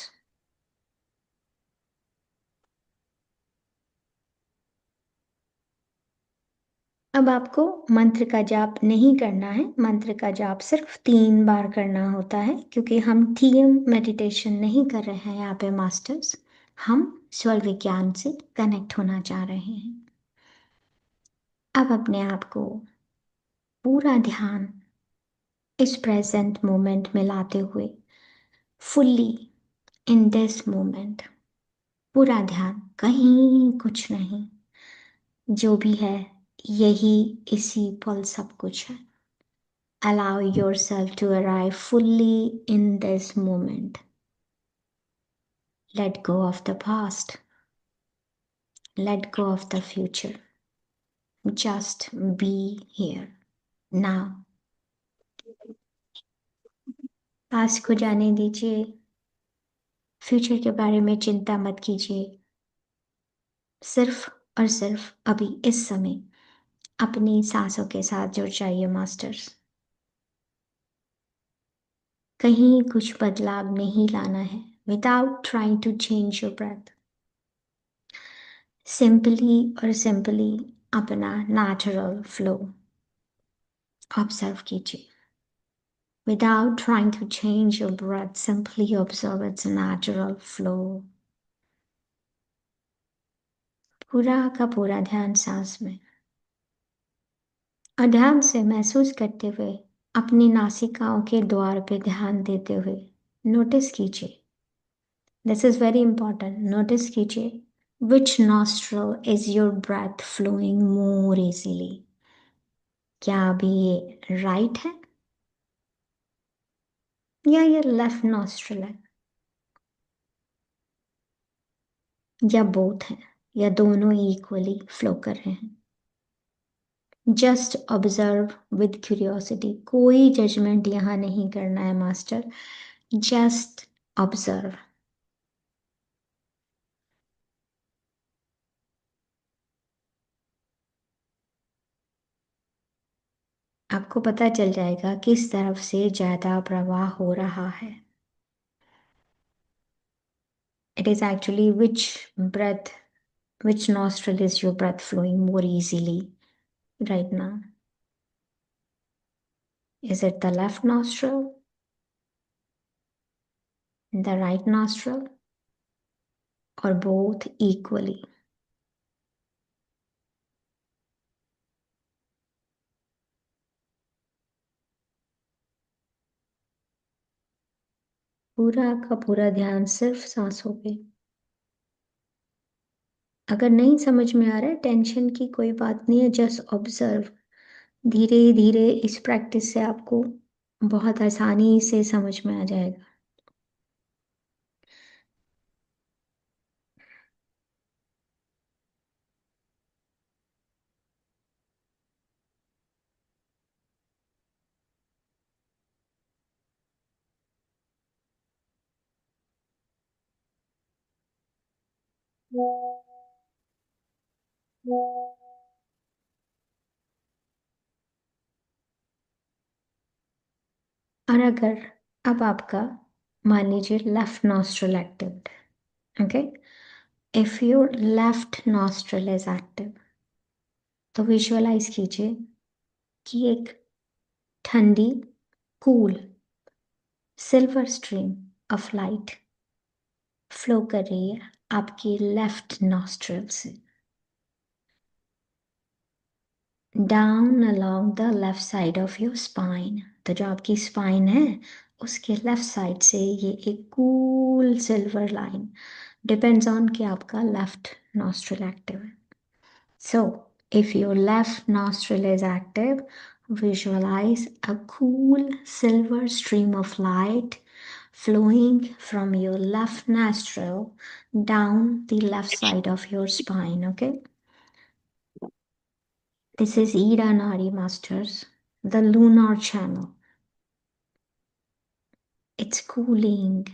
अब आपको मंत्र का जाप नहीं करना है। मंत्र का जाप सिर्फ 3 बार करना होता है, क्योंकि हम TM मेडिटेशन नहीं कर रहे हैं यहाँ पे मास्टर्स। हम स्वर विज्ञान से कनेक्ट होना चाह रहे हैं। अब अपने आप को पूरा ध्यान इस प्रेजेंट मोमेंट में लाते हुए, फुल्ली इन दिस मोमेंट, पूरा ध्यान, कहीं कुछ नहीं, जो भी है यही इसी पल सब कुछ है। Allow yourself to arrive fully in this moment. Let go of the past. Let go of the future. Just be here now. Past को जाने दीजिए, फ्यूचर के बारे में चिंता मत कीजिए। सिर्फ और सिर्फ अभी इस समय अपनी सांसों के साथ जुड़ जाइए मास्टर्स। कहीं कुछ बदलाव नहीं लाना है। Without trying to change your breath, simply और सिंपली अपना नेचुरल फ्लो ऑब्जर्व कीजिए। Without trying to change your breath, simply observe its natural flow. पूरा का पूरा ध्यान सांस में, और ध्यान से महसूस करते हुए अपनी नासिकाओं के द्वार पे ध्यान देते हुए नोटिस कीजिए। This is very important. Notice कीजिए विच nostril is your breath flowing more easily. क्या अभी ये राइट है या ये लेफ्ट नॉस्ट्रल है, या बोथ है, या दोनों इक्वली फ्लो कर रहे हैं। Just observe with curiosity. कोई जजमेंट यहां नहीं करना है मास्टर, जस्ट ऑब्जर्व। आपको पता चल जाएगा किस तरफ से ज्यादा प्रवाह हो रहा है। It is actually breath which nostril is your breath flowing more easily right now? Is it the left nostril, the right nostril, or both equally? पूरा का पूरा ध्यान सिर्फ सांसों पे। अगर नहीं समझ में आ रहा है, टेंशन की कोई बात नहीं है, जस्ट ऑब्जर्व। धीरे धीरे इस प्रैक्टिस से आपको बहुत आसानी से समझ में आ जाएगा। और अगर अब आपका मान लीजिए left nostril active, okay, if your left nostril is active, तो विजुअलाइज कीजिए कि एक ठंडी, cool silver stream of light flow कर रही है आपकी लेफ्ट नॉस्ट्रल से down along the left side of your spine. तो जो आपकी स्पाइन है उसके लेफ्ट साइड से ये एक cool silver line, depends on कि आपका लेफ्ट नॉस्ट्रल एक्टिव है। So, if your left nostril is active, visualize a cool silver stream of light flowing from your left nostril down the left side of your spine. Okay, this is Ida Nari Masters, the lunar channel. It's cooling,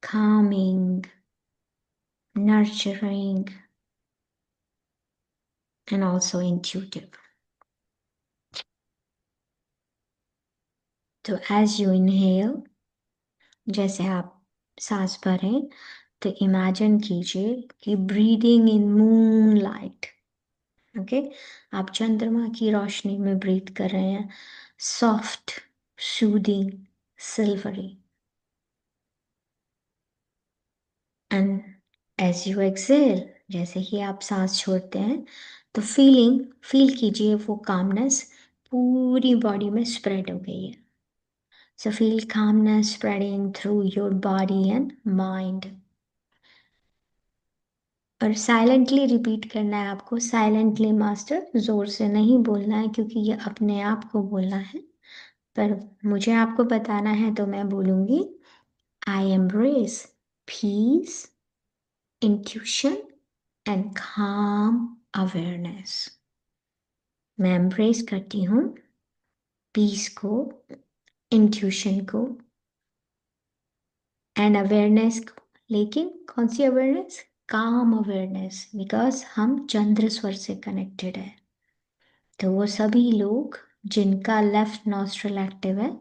calming, nurturing, and also intuitive. So, as you inhale, जैसे आप सांस भरें तो इमेजिन कीजिए कि breathing in moon light. Okay, आप चंद्रमा की रोशनी में ब्रीथ कर रहे हैं, soft, soothing, silvery. And as you Excel, जैसे ही आप सांस छोड़ते हैं तो फील कीजिए वो कामनेस पूरी बॉडी में स्प्रेड हो गई है। So feel calmness spreading through your body and mind. और साइलेंटली रिपीट करना है आपको, साइलेंटली मास्टर, जोर से नहीं बोलना है क्योंकि ये अपने आप को बोलना है। पर मुझे आपको बताना है तो मैं बोलूंगी, आई embrace piece, intuition and calm awareness. मैं एम्ब्रेस करती हूँ पीस को, इंट्यूशन को एंड अवेयरनेस को। लेकिन कौन सी अवेयरनेस? काम अवेयरनेस, बिकॉज हम चंद्र स्वर से कनेक्टेड है। तो वो सभी लोग जिनका लेफ्ट नॉस्ट्रल एक्टिव है,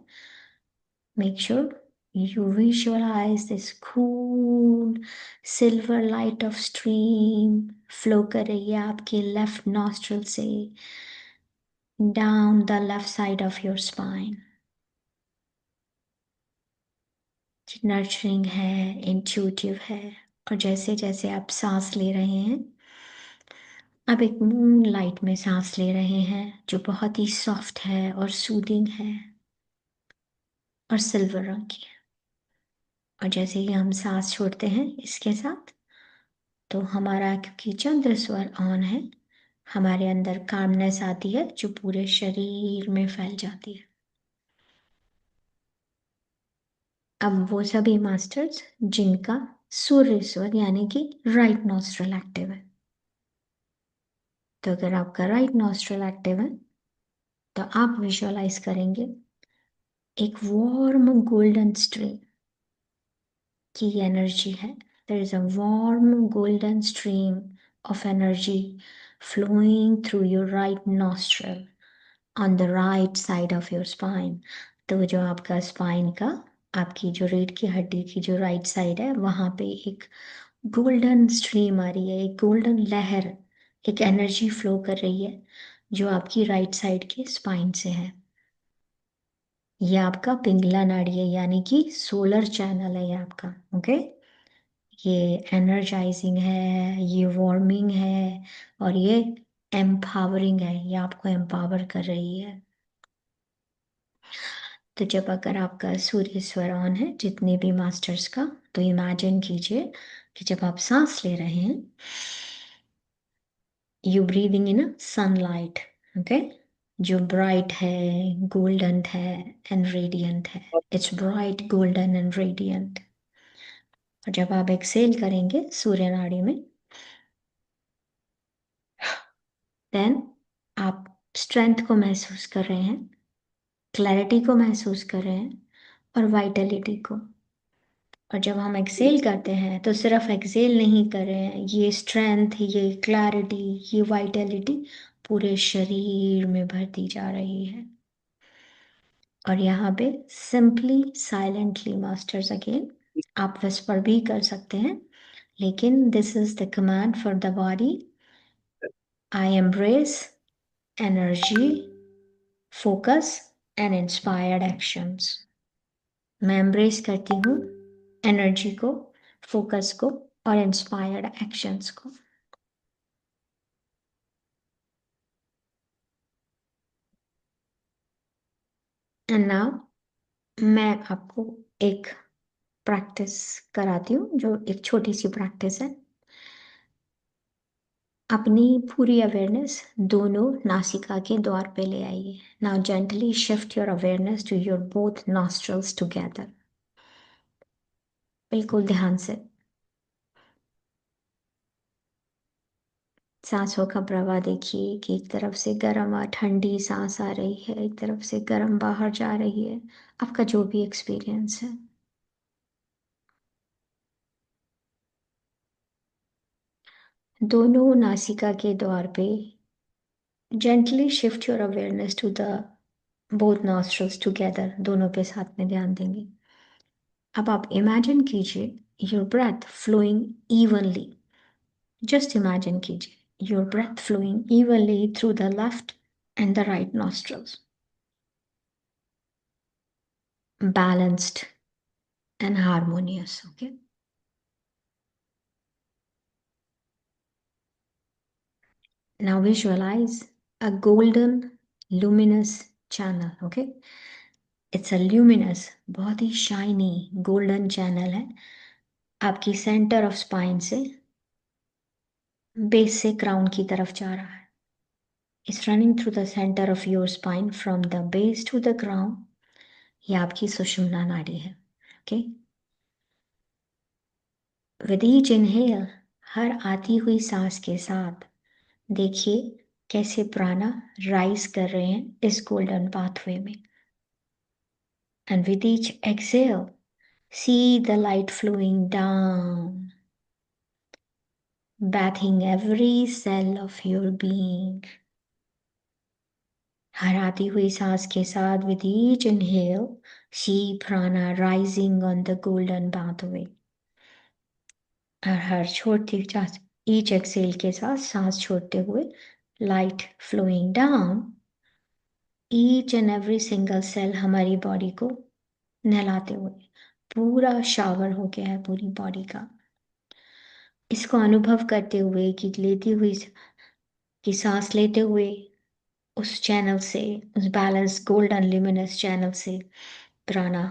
make sure you visualize this cool silver light of stream flow कर रही है आपके लेफ्ट नॉस्ट्रल से down the left side of your spine। Nurturing है, इंट्यूटिव है, और जैसे जैसे आप सांस ले रहे हैं अब एक मून लाइट में सांस ले रहे हैं जो बहुत ही सॉफ्ट है और सूदिंग है और सिल्वर रंग की है। और जैसे ही हम सांस छोड़ते हैं इसके साथ, तो हमारा, क्योंकि चंद्र स्वर ऑन है, हमारे अंदर कामनेस आती है जो पूरे शरीर में फैल जाती है। अब वो सभी मास्टर्स जिनका सूर्य स्वर यानी कि राइट नॉस्ट्रल एक्टिव है, तो अगर आपका राइट नॉस्ट्रल एक्टिव है तो आप विजुअलाइज करेंगे एक वार्म गोल्डन स्ट्रीम की एनर्जी है। There is a warm golden stream of energy flowing through your right nostril on the right side of your spine। तो जो आपका स्पाइन का, आपकी जो रीढ़ की हड्डी की जो राइट साइड है, वहां पे एक गोल्डन स्ट्रीम आ रही है, एक गोल्डन लहर, एक एनर्जी फ्लो कर रही है जो आपकी राइट साइड के स्पाइन से है। ये आपका पिंगला नाड़ी है, यानी कि सोलर चैनल है ये आपका। ओके, ये एनर्जाइजिंग है, ये वार्मिंग है, और ये एम्पावरिंग है, ये आपको एम्पावर कर रही है। तो जब अगर आपका सूर्य स्वर ऑन है जितने भी मास्टर्स का, तो इमेजिन कीजिए कि जब आप सांस ले रहे हैं, you breathing in a sunlight. Okay, जो ब्राइट है, गोल्डन है एंड रेडियंट है। It's bright golden and radiant. और जब आप एक्सेल करेंगे सूर्य नाड़ी में, देन आप स्ट्रेंथ को महसूस कर रहे हैं, क्लैरिटी को महसूस कर रहे हैं, और वाइटलिटी को। और जब हम एक्सेल करते हैं तो सिर्फ एक्सेल नहीं कर रहे हैं, ये स्ट्रेंथ, ये क्लैरिटी, ये वाइटलिटी पूरे शरीर में भरती जा रही है। और यहाँ पे सिंपली साइलेंटली मास्टर्स अगेन, आप विस्पर भी कर सकते हैं, लेकिन this is the command for the body. I embrace energy, focus and inspired actions. मैं एम्ब्रेस करती हूँ एनर्जी को, फोकस को और इंस्पायर्ड एक्शंस को। एंड नाउ मैं आपको एक प्रैक्टिस कराती हूँ, जो एक छोटी सी प्रैक्टिस है। अपनी पूरी अवेयरनेस दोनों नासिका के द्वार पे ले आइए। Now gently shift your awareness to your both nostrils together. बिल्कुल ध्यान से सांसों का प्रवाह देखिए कि एक तरफ से गर्म और ठंडी सांस आ रही है, एक तरफ से गर्म बाहर जा रही है। आपका जो भी एक्सपीरियंस है, दोनों नासिका के द्वार पे gently shift your awareness to the both nostrils together. दोनों पे साथ में ध्यान देंगे। अब आप इमेजिन कीजिए your breath flowing evenly. Just imagine कीजिए your breath flowing evenly through the left and the right nostrils, balanced and harmonious. Okay, now visualize a golden luminous channel. Okay, it's a luminous, बहुत ही shiny golden channel है, आपकी सेंटर ऑफ स्पाइन से बेस से क्राउन की तरफ जा रहा है। It's running through the center of your spine from the base to the crown। ये आपकी सुषुम्ना नाड़ी है। ओके, विद ईच इनहेल, हर आती हुई सांस के साथ देखिए कैसे प्राणा राइज कर रहे हैं इस गोल्डन पाथवे में। And with each Excel, see the light flowing down, bathing every cell of your being। हर आती हुई सांस के साथ with each inhale, see prana rising on the golden pathway। और हर छोड़ती each exhale के साथ सांस छोड़ते हुए light flowing down, each and every single cell हमारी बॉडी को नहलाते हुए पूरा शावर हो गया है पूरी बॉडी का। इसको अनुभव करते हुए कि लेती हुई कि सांस लेते हुए उस चैनल से, उस बैलेंस गोल्डन ल्यूमिनस चैनल से प्राणा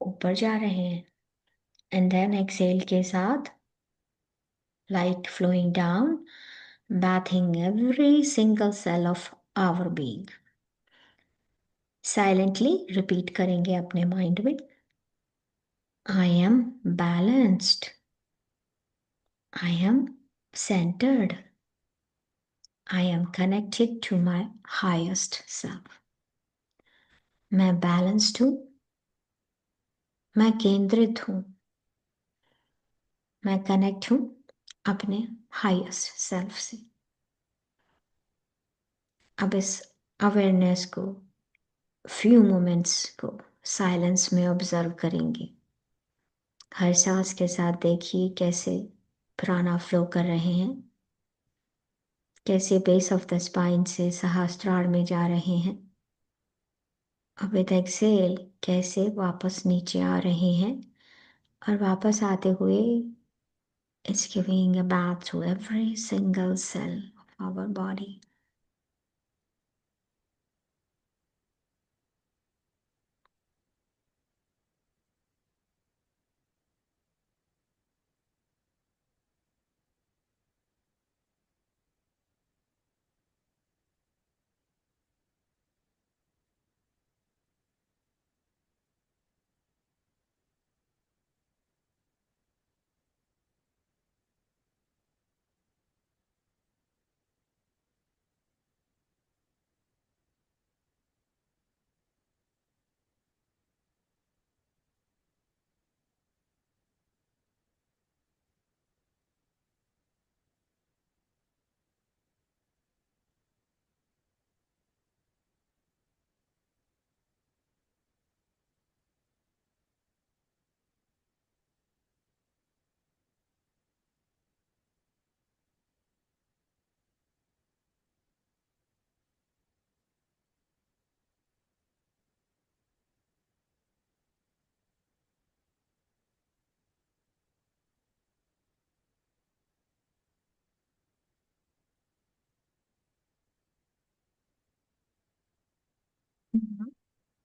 ऊपर जा रहे हैं। एंड देन एक्सेल के साथ light flowing down, bathing every single cell of our being. Silently repeat करेंगे अपने माइंड में, I am balanced, I am centered, I am connected to my highest self. मैं बैलेंस्ड हूँ, मैं केंद्रित हूँ, मैं कनेक्ट हूँ अपने हाईएस्ट सेल्फ से। अब इस अवेयरनेस को फ्यू मोमेंट्स को साइलेंस में ऑब्जर्व करेंगे। हर सांस के साथ देखिए कैसे प्राणा फ्लो कर रहे हैं, कैसे बेस ऑफ द स्पाइन से सहस्त्रार में जा रहे हैं। अब विद एक्सेल कैसे वापस नीचे आ रहे हैं, और वापस आते हुए it's giving a bath to every single cell of our body.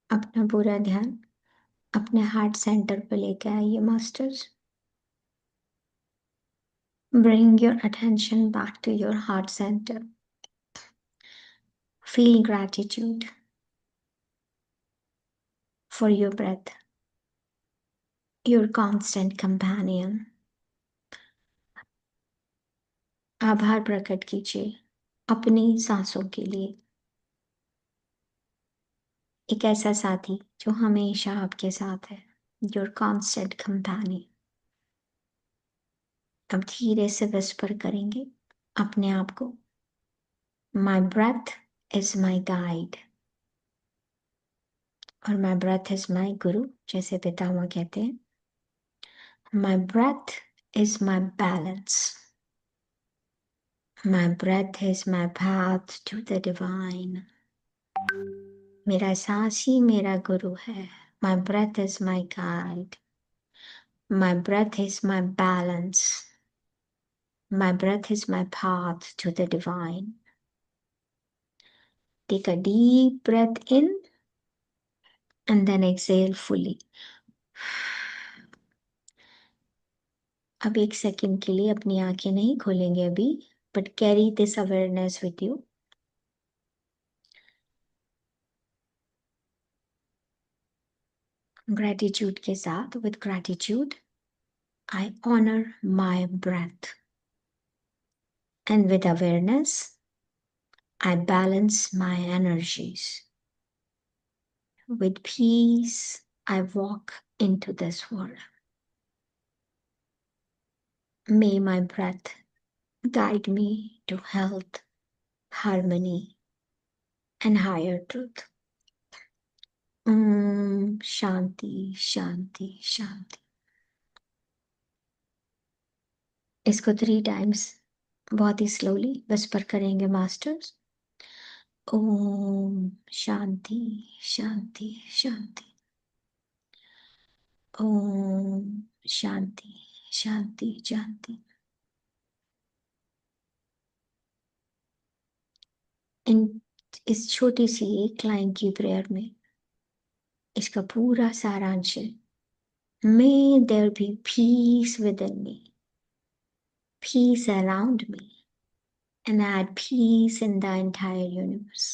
अपना पूरा ध्यान अपने हार्ट सेंटर पे लेके आइए masters. Bring your attention back to your heart center. Feel gratitude for your breath, your constant companion. आभार प्रकट कीजिए अपनी सांसों के लिए, एक ऐसा साथी जो हमेशा आपके साथ है, your constant companion. अब धीरे से विस्पर करेंगे अपने आप को, My breath is my guide. और my breath is my guru, जैसे पितामह कहते हैं। My breath is my balance. My breath is my path to the divine. मेरा सांस ही मेरा गुरु है। My breath is my guide. My breath is my balance. My breath is my path to the divine. Take a deep breath in and then exhale fully. अब एक सेकंड के लिए अपनी आंखें नहीं खोलेंगे अभी, but carry this awareness with you. Gratitude के साथ, with gratitude, I honor my breath. And with awareness, I balance my energies. With peace, I walk into this world. May my breath guide me to health, harmony, and higher truth. शांति शांति शांति। इसको 3 times बहुत ही स्लोली विस्पर करेंगे मास्टर्स। ओम शांति शांति शांति। ओम शांति शांति शांति। इन इस छोटी सी एक लाइन की प्रेयर में इसका पूरा सारांश है। May there be peace within me, peace around me, and add peace in the entire universe.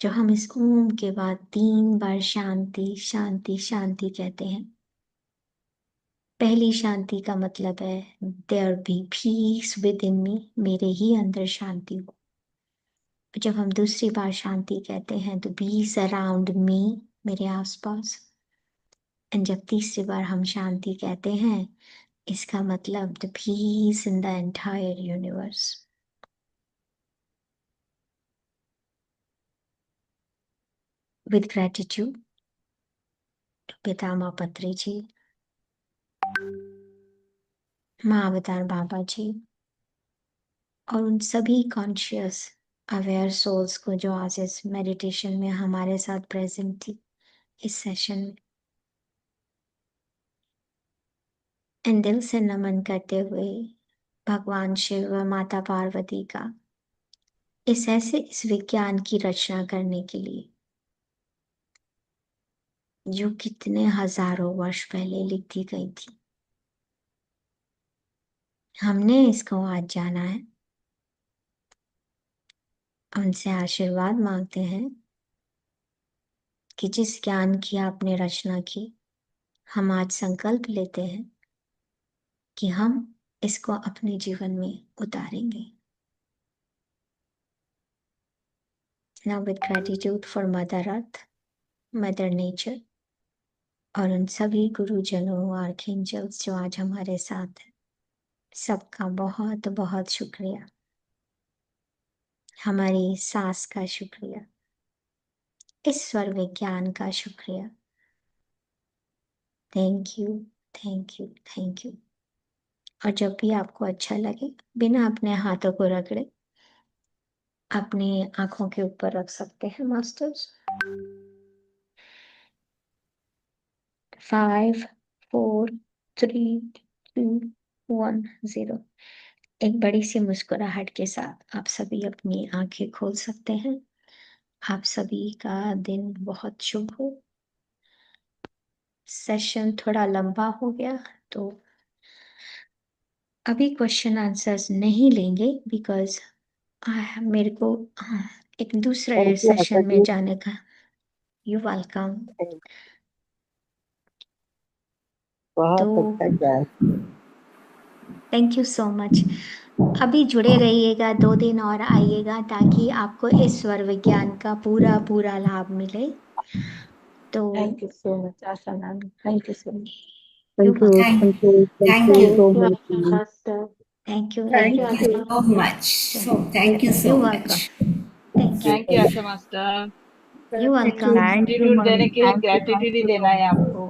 जो हम इस ओम के बाद 3 बार शांति शांति शांति कहते हैं। पहली शांति का मतलब है there be peace with in मी, मेरे ही अंदर शांति हो। जब हम दूसरी बार शांति कहते हैं तो पीस अराउंड मी, मेरे आसपास। एंड जब तीसरी बार हम शांति कहते हैं इसका मतलब the piece in the entire universe. With gratitude to पितामह पत्री जी, माँ अवतार बाबा जी और उन सभी कॉन्शियस अवेयर सोल्स को जो आज इस मेडिटेशन में हमारे साथ प्रेजेंट थी इस सेशन में। एंड दिल से नमन करते हुए भगवान शिव व माता पार्वती का इस विज्ञान की रचना करने के लिए जो कितने हजारों वर्ष पहले लिख दी गई थी। हमने इसको आज जाना है, उनसे आशीर्वाद मांगते हैं कि जिस ज्ञान की आपने रचना की, हम आज संकल्प लेते हैं कि हम इसको अपने जीवन में उतारेंगे। Now with gratitude for Mother Earth, Mother Nature और उन सभी गुरुजनों आर्कएंजल्स जो आज हमारे साथ हैं, सबका बहुत बहुत शुक्रिया। हमारी सांस का शुक्रिया, इस स्वर विज्ञान का शुक्रिया। Thank you, thank you, thank you. और जब भी आपको अच्छा लगे, बिना अपने हाथों को रगड़े अपनी आंखों के ऊपर रख सकते हैं मास्टर्स। 5 4 3 2 1 0। एक बड़ी सी मुस्कुराहट के साथ आप सभी अपनी आंखें खोल सकते हैं। आप सभी का दिन बहुत शुभ हो। सेशन थोड़ा लंबा हो गया तो अभी क्वेश्चन आंसर्स नहीं लेंगे बिकॉज मेरे को एक दूसरे थैंक यू आशा सेशन में जी। जाने का। You welcome. तो बहुत अच्छा ज्ञान। Thank you so much. अभी जुड़े रहिएगा, 2 दिन और आइएगा ताकि आपको इस स्वर विज्ञान का पूरा पूरा लाभ मिले। तो thank you so much Asha ma'am, thank you so much. You're thank you, welcome. Thank you, thank Thank you you. So Thank you, much. Asha Master. Thank you. Thank Thank you. you so much. So, thank you so You're much. welcome. Thank you. Thank you Asha master. You're thank you. welcome. Gratitude देने के लिए ग्रेटिट्यूड ही देना है आपको।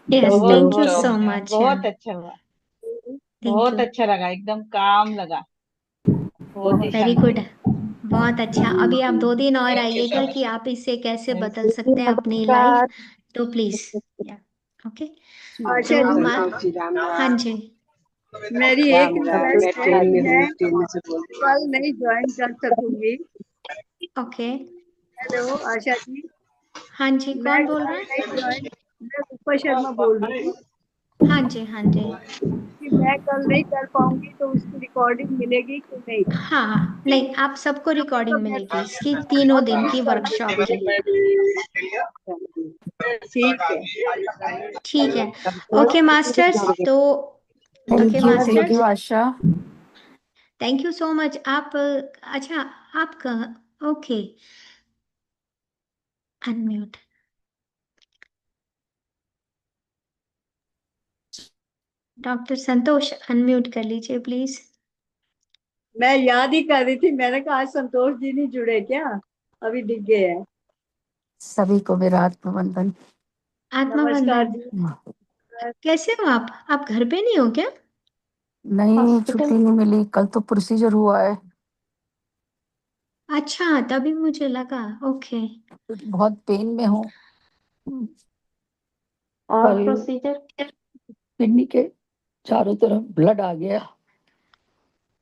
Yes, बहुत thank you बहुत so बहुत much. बहुत अच्छा हुआ, Thank बहुत you. अच्छा लगा, एकदम काम लगा, बहुत ही Very शांति। good. बहुत अच्छा। अभी आप 2 दिन और Thank you so आइएगा कि much. आप इससे कैसे थैंक बदल यू, सकते हैं अपनी लाइफ। नमस्कार। तो प्लीज या ओके। आशा तो जी, हाँ जी। मेरी एक रिक्वेस्ट है कि मैं कल नहीं ज्वाइन कर सकूंगी। ओके। हेलो आशा जी, हाँ जी, मैं कौन बोल कल रहा है? नहीं ज्वाइन, मैं रूपा शर्मा बोल रही हूँ हाँ जी, हाँ जी। कि मैं कल नहीं कर पाऊंगी तो उसकी रिकॉर्डिंग मिलेगी कि नहीं? हाँ, नहीं, आप सबको तो रिकॉर्डिंग मैं मिलेगी इसकी 3 दिन की कर वर्कशॉप की। ठीक है। ठीक है। ओके मास्टर्स, तो okay Thank you, masters, Asha. Thank you so much. आप अच्छा, आप ओके, अनम्यूट। डॉक्टर संतोष, अनम्यूट कर लीजिए प्लीज। मैं याद ही कर रही थी, मैंने कहा आज संतोष जी नहीं जुड़े क्या, अभी दिख गए हैं। सभी को मेरा आत्मवंदन। नमस्कार आत्मवंदन। जी। कैसे हो आप घर पे नहीं हो क्या? नहीं, छुट्टी नहीं मिली, कल तो प्रोसीजर हुआ है, अच्छा, तभी मुझे लगा। ओके। बहुत पेन में हूँ। और कल प्रोसीजर? किडनी के चारों तरफ ब्लड आ गया,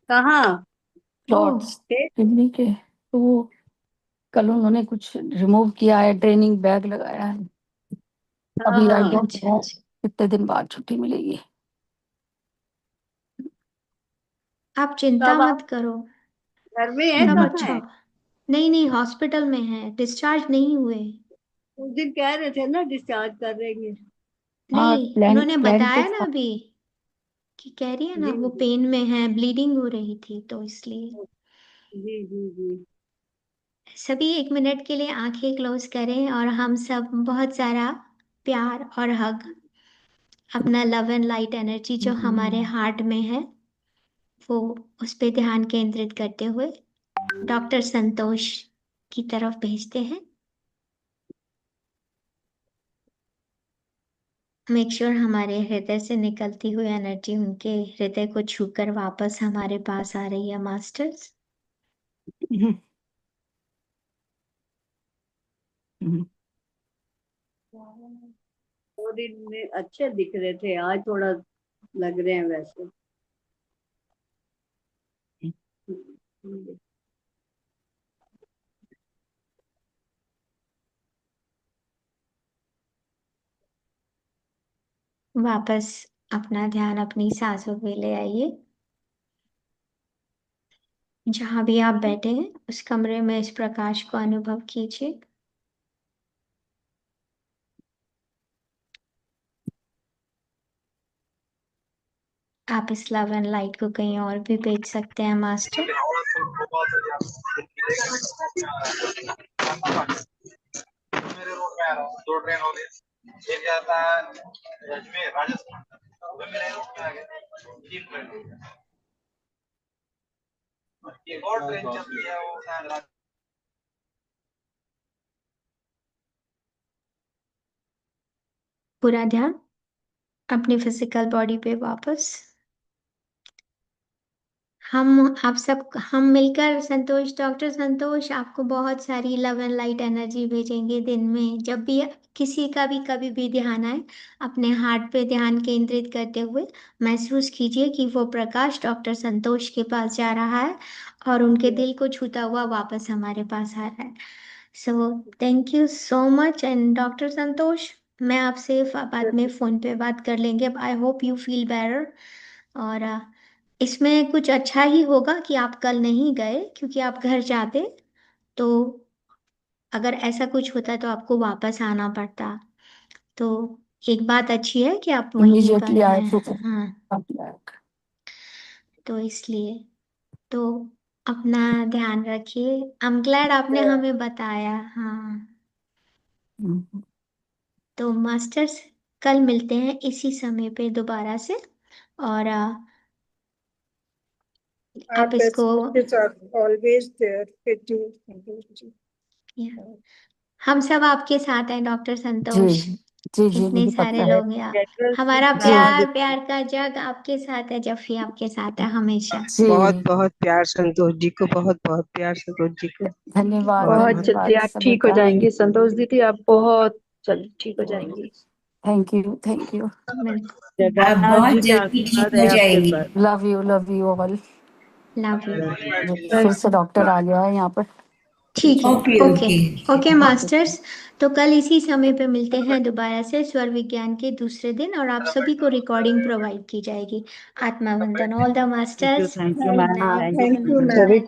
कहाँ? क्लॉट्स फिर किडनी के, तो वो कल उन्होंने कुछ रिमूव किया है, ड्रेनिंग बैग लगाया है। अभी आई हाँ डोंट अच्छा नो अच्छा, कितने दिन बाद छुट्टी मिलेगी। आप चिंता कब मत आप करो, घर में है, सब कब अच्छा है? होगा। नहीं नहीं, हॉस्पिटल में है, डिस्चार्ज नहीं हुए। उस दिन कह रहे थे ना डिस्चार्ज कर देंगे। हाँ, नहीं, प्लान उन्होंने प्लान तो बताया ना था। अभी कि कह रही है ना जी वो जी पेन में है, ब्लीडिंग हो रही थी तो इसलिए। जी जी जी। सभी 1 मिनट के लिए आंखें क्लोज करें और हम सब बहुत सारा प्यार और हग, अपना लव एंड लाइट एनर्जी जो हमारे हार्ट में है वो उस पे ध्यान केंद्रित करते हुए डॉक्टर संतोष की तरफ भेजते हैं। मेक श्योर हमारे हृदय से निकलती हुई एनर्जी उनके हृदय को छूकर वापस हमारे पास आ रही है मास्टर्स। हम्म, हम्म, 2 दिन में अच्छे दिख रहे थे, आज थोड़ा लग रहे हैं वैसे। हम्म। वापस अपना ध्यान अपनी सांसों पे ले आइए। जहां भी आप बैठे हैं उस कमरे में इस प्रकाश को अनुभव कीजिए। आप इस लव एंड लाइट को कहीं और भी भेज सकते हैं मास्टर। मेरे रोड में आ रहा हूँ, 2 ट्रेन हो गई, एक जाता है अजमेर राजस्थान, वो मेरे रोड में आ गया, 3 ट्रेन हो गया। एक और ट्रेन चलती है वो शायद पूरा ध्यान अपनी फिजिकल बॉडी पे वापस। हम मिलकर संतोष, डॉक्टर संतोष आपको बहुत सारी लव एंड लाइट एनर्जी भेजेंगे दिन में। जब भी किसी का भी कभी भी ध्यान आए, अपने हार्ट पे ध्यान केंद्रित करते हुए महसूस कीजिए कि वो प्रकाश डॉक्टर संतोष के पास जा रहा है और उनके दिल को छूता हुआ वापस हमारे पास आ रहा है। So thank you so much and doctor संतोष, मैं आपसे बाद में फोन पे बात कर लेंगे। I hope you feel better. और इसमें कुछ अच्छा ही होगा कि आप कल नहीं गए, क्योंकि आप घर जाते तो अगर ऐसा कुछ होता तो आपको वापस आना पड़ता। तो एक बात अच्छी है कि आप वहीं पर immediately I हैं। have to हाँ, come back. तो इसलिए तो अपना ध्यान रखिए। आई एम ग्लैड आपने हमें बताया। हाँ, हम्म, तो मास्टर्स कल मिलते हैं इसी समय पे दोबारा से। और आप इसको Best are always there with you. Santosh ji. हम सब आपके साथ हैं डॉक्टर जी संतोष। जी जी, इतने मुझे सारे पता है। लोग यहाँ, लेटर्स भी हमारा जी सुनाया प्यार भी। प्यार का जग आपके साथ है, जफ्फी आपके साथ है हमेशा। बहुत जी, बहुत प्यार संतोष जी को, बहुत बहुत प्यार संतोष जी को। धन्यवाद बहुत बहुत जल्दी धन्यवाद आप सभी ठीक हो का। जाएंगी संतोष दीदी, आप बहुत जल्दी ठीक हो जाएंगी। Thank you thank you. आप जगन्नाथ जी बहुत के जल्दी ठीक आशीर्वाद हो है आपके जाएंगी। पर। Love you all. Love you. फिर से डॉक्टर आ गया है यहाँ पर। ठीक है, okay okay. Okay. Okay masters, तो कल इसी समय पे मिलते हैं दोबारा से स्वर विज्ञान के दूसरे दिन, और आप सभी को रिकॉर्डिंग प्रोवाइड की जाएगी। आत्मा वंदन, all the masters. Thank you good ma'am, night, thank good Thank you, night. ma'am. You.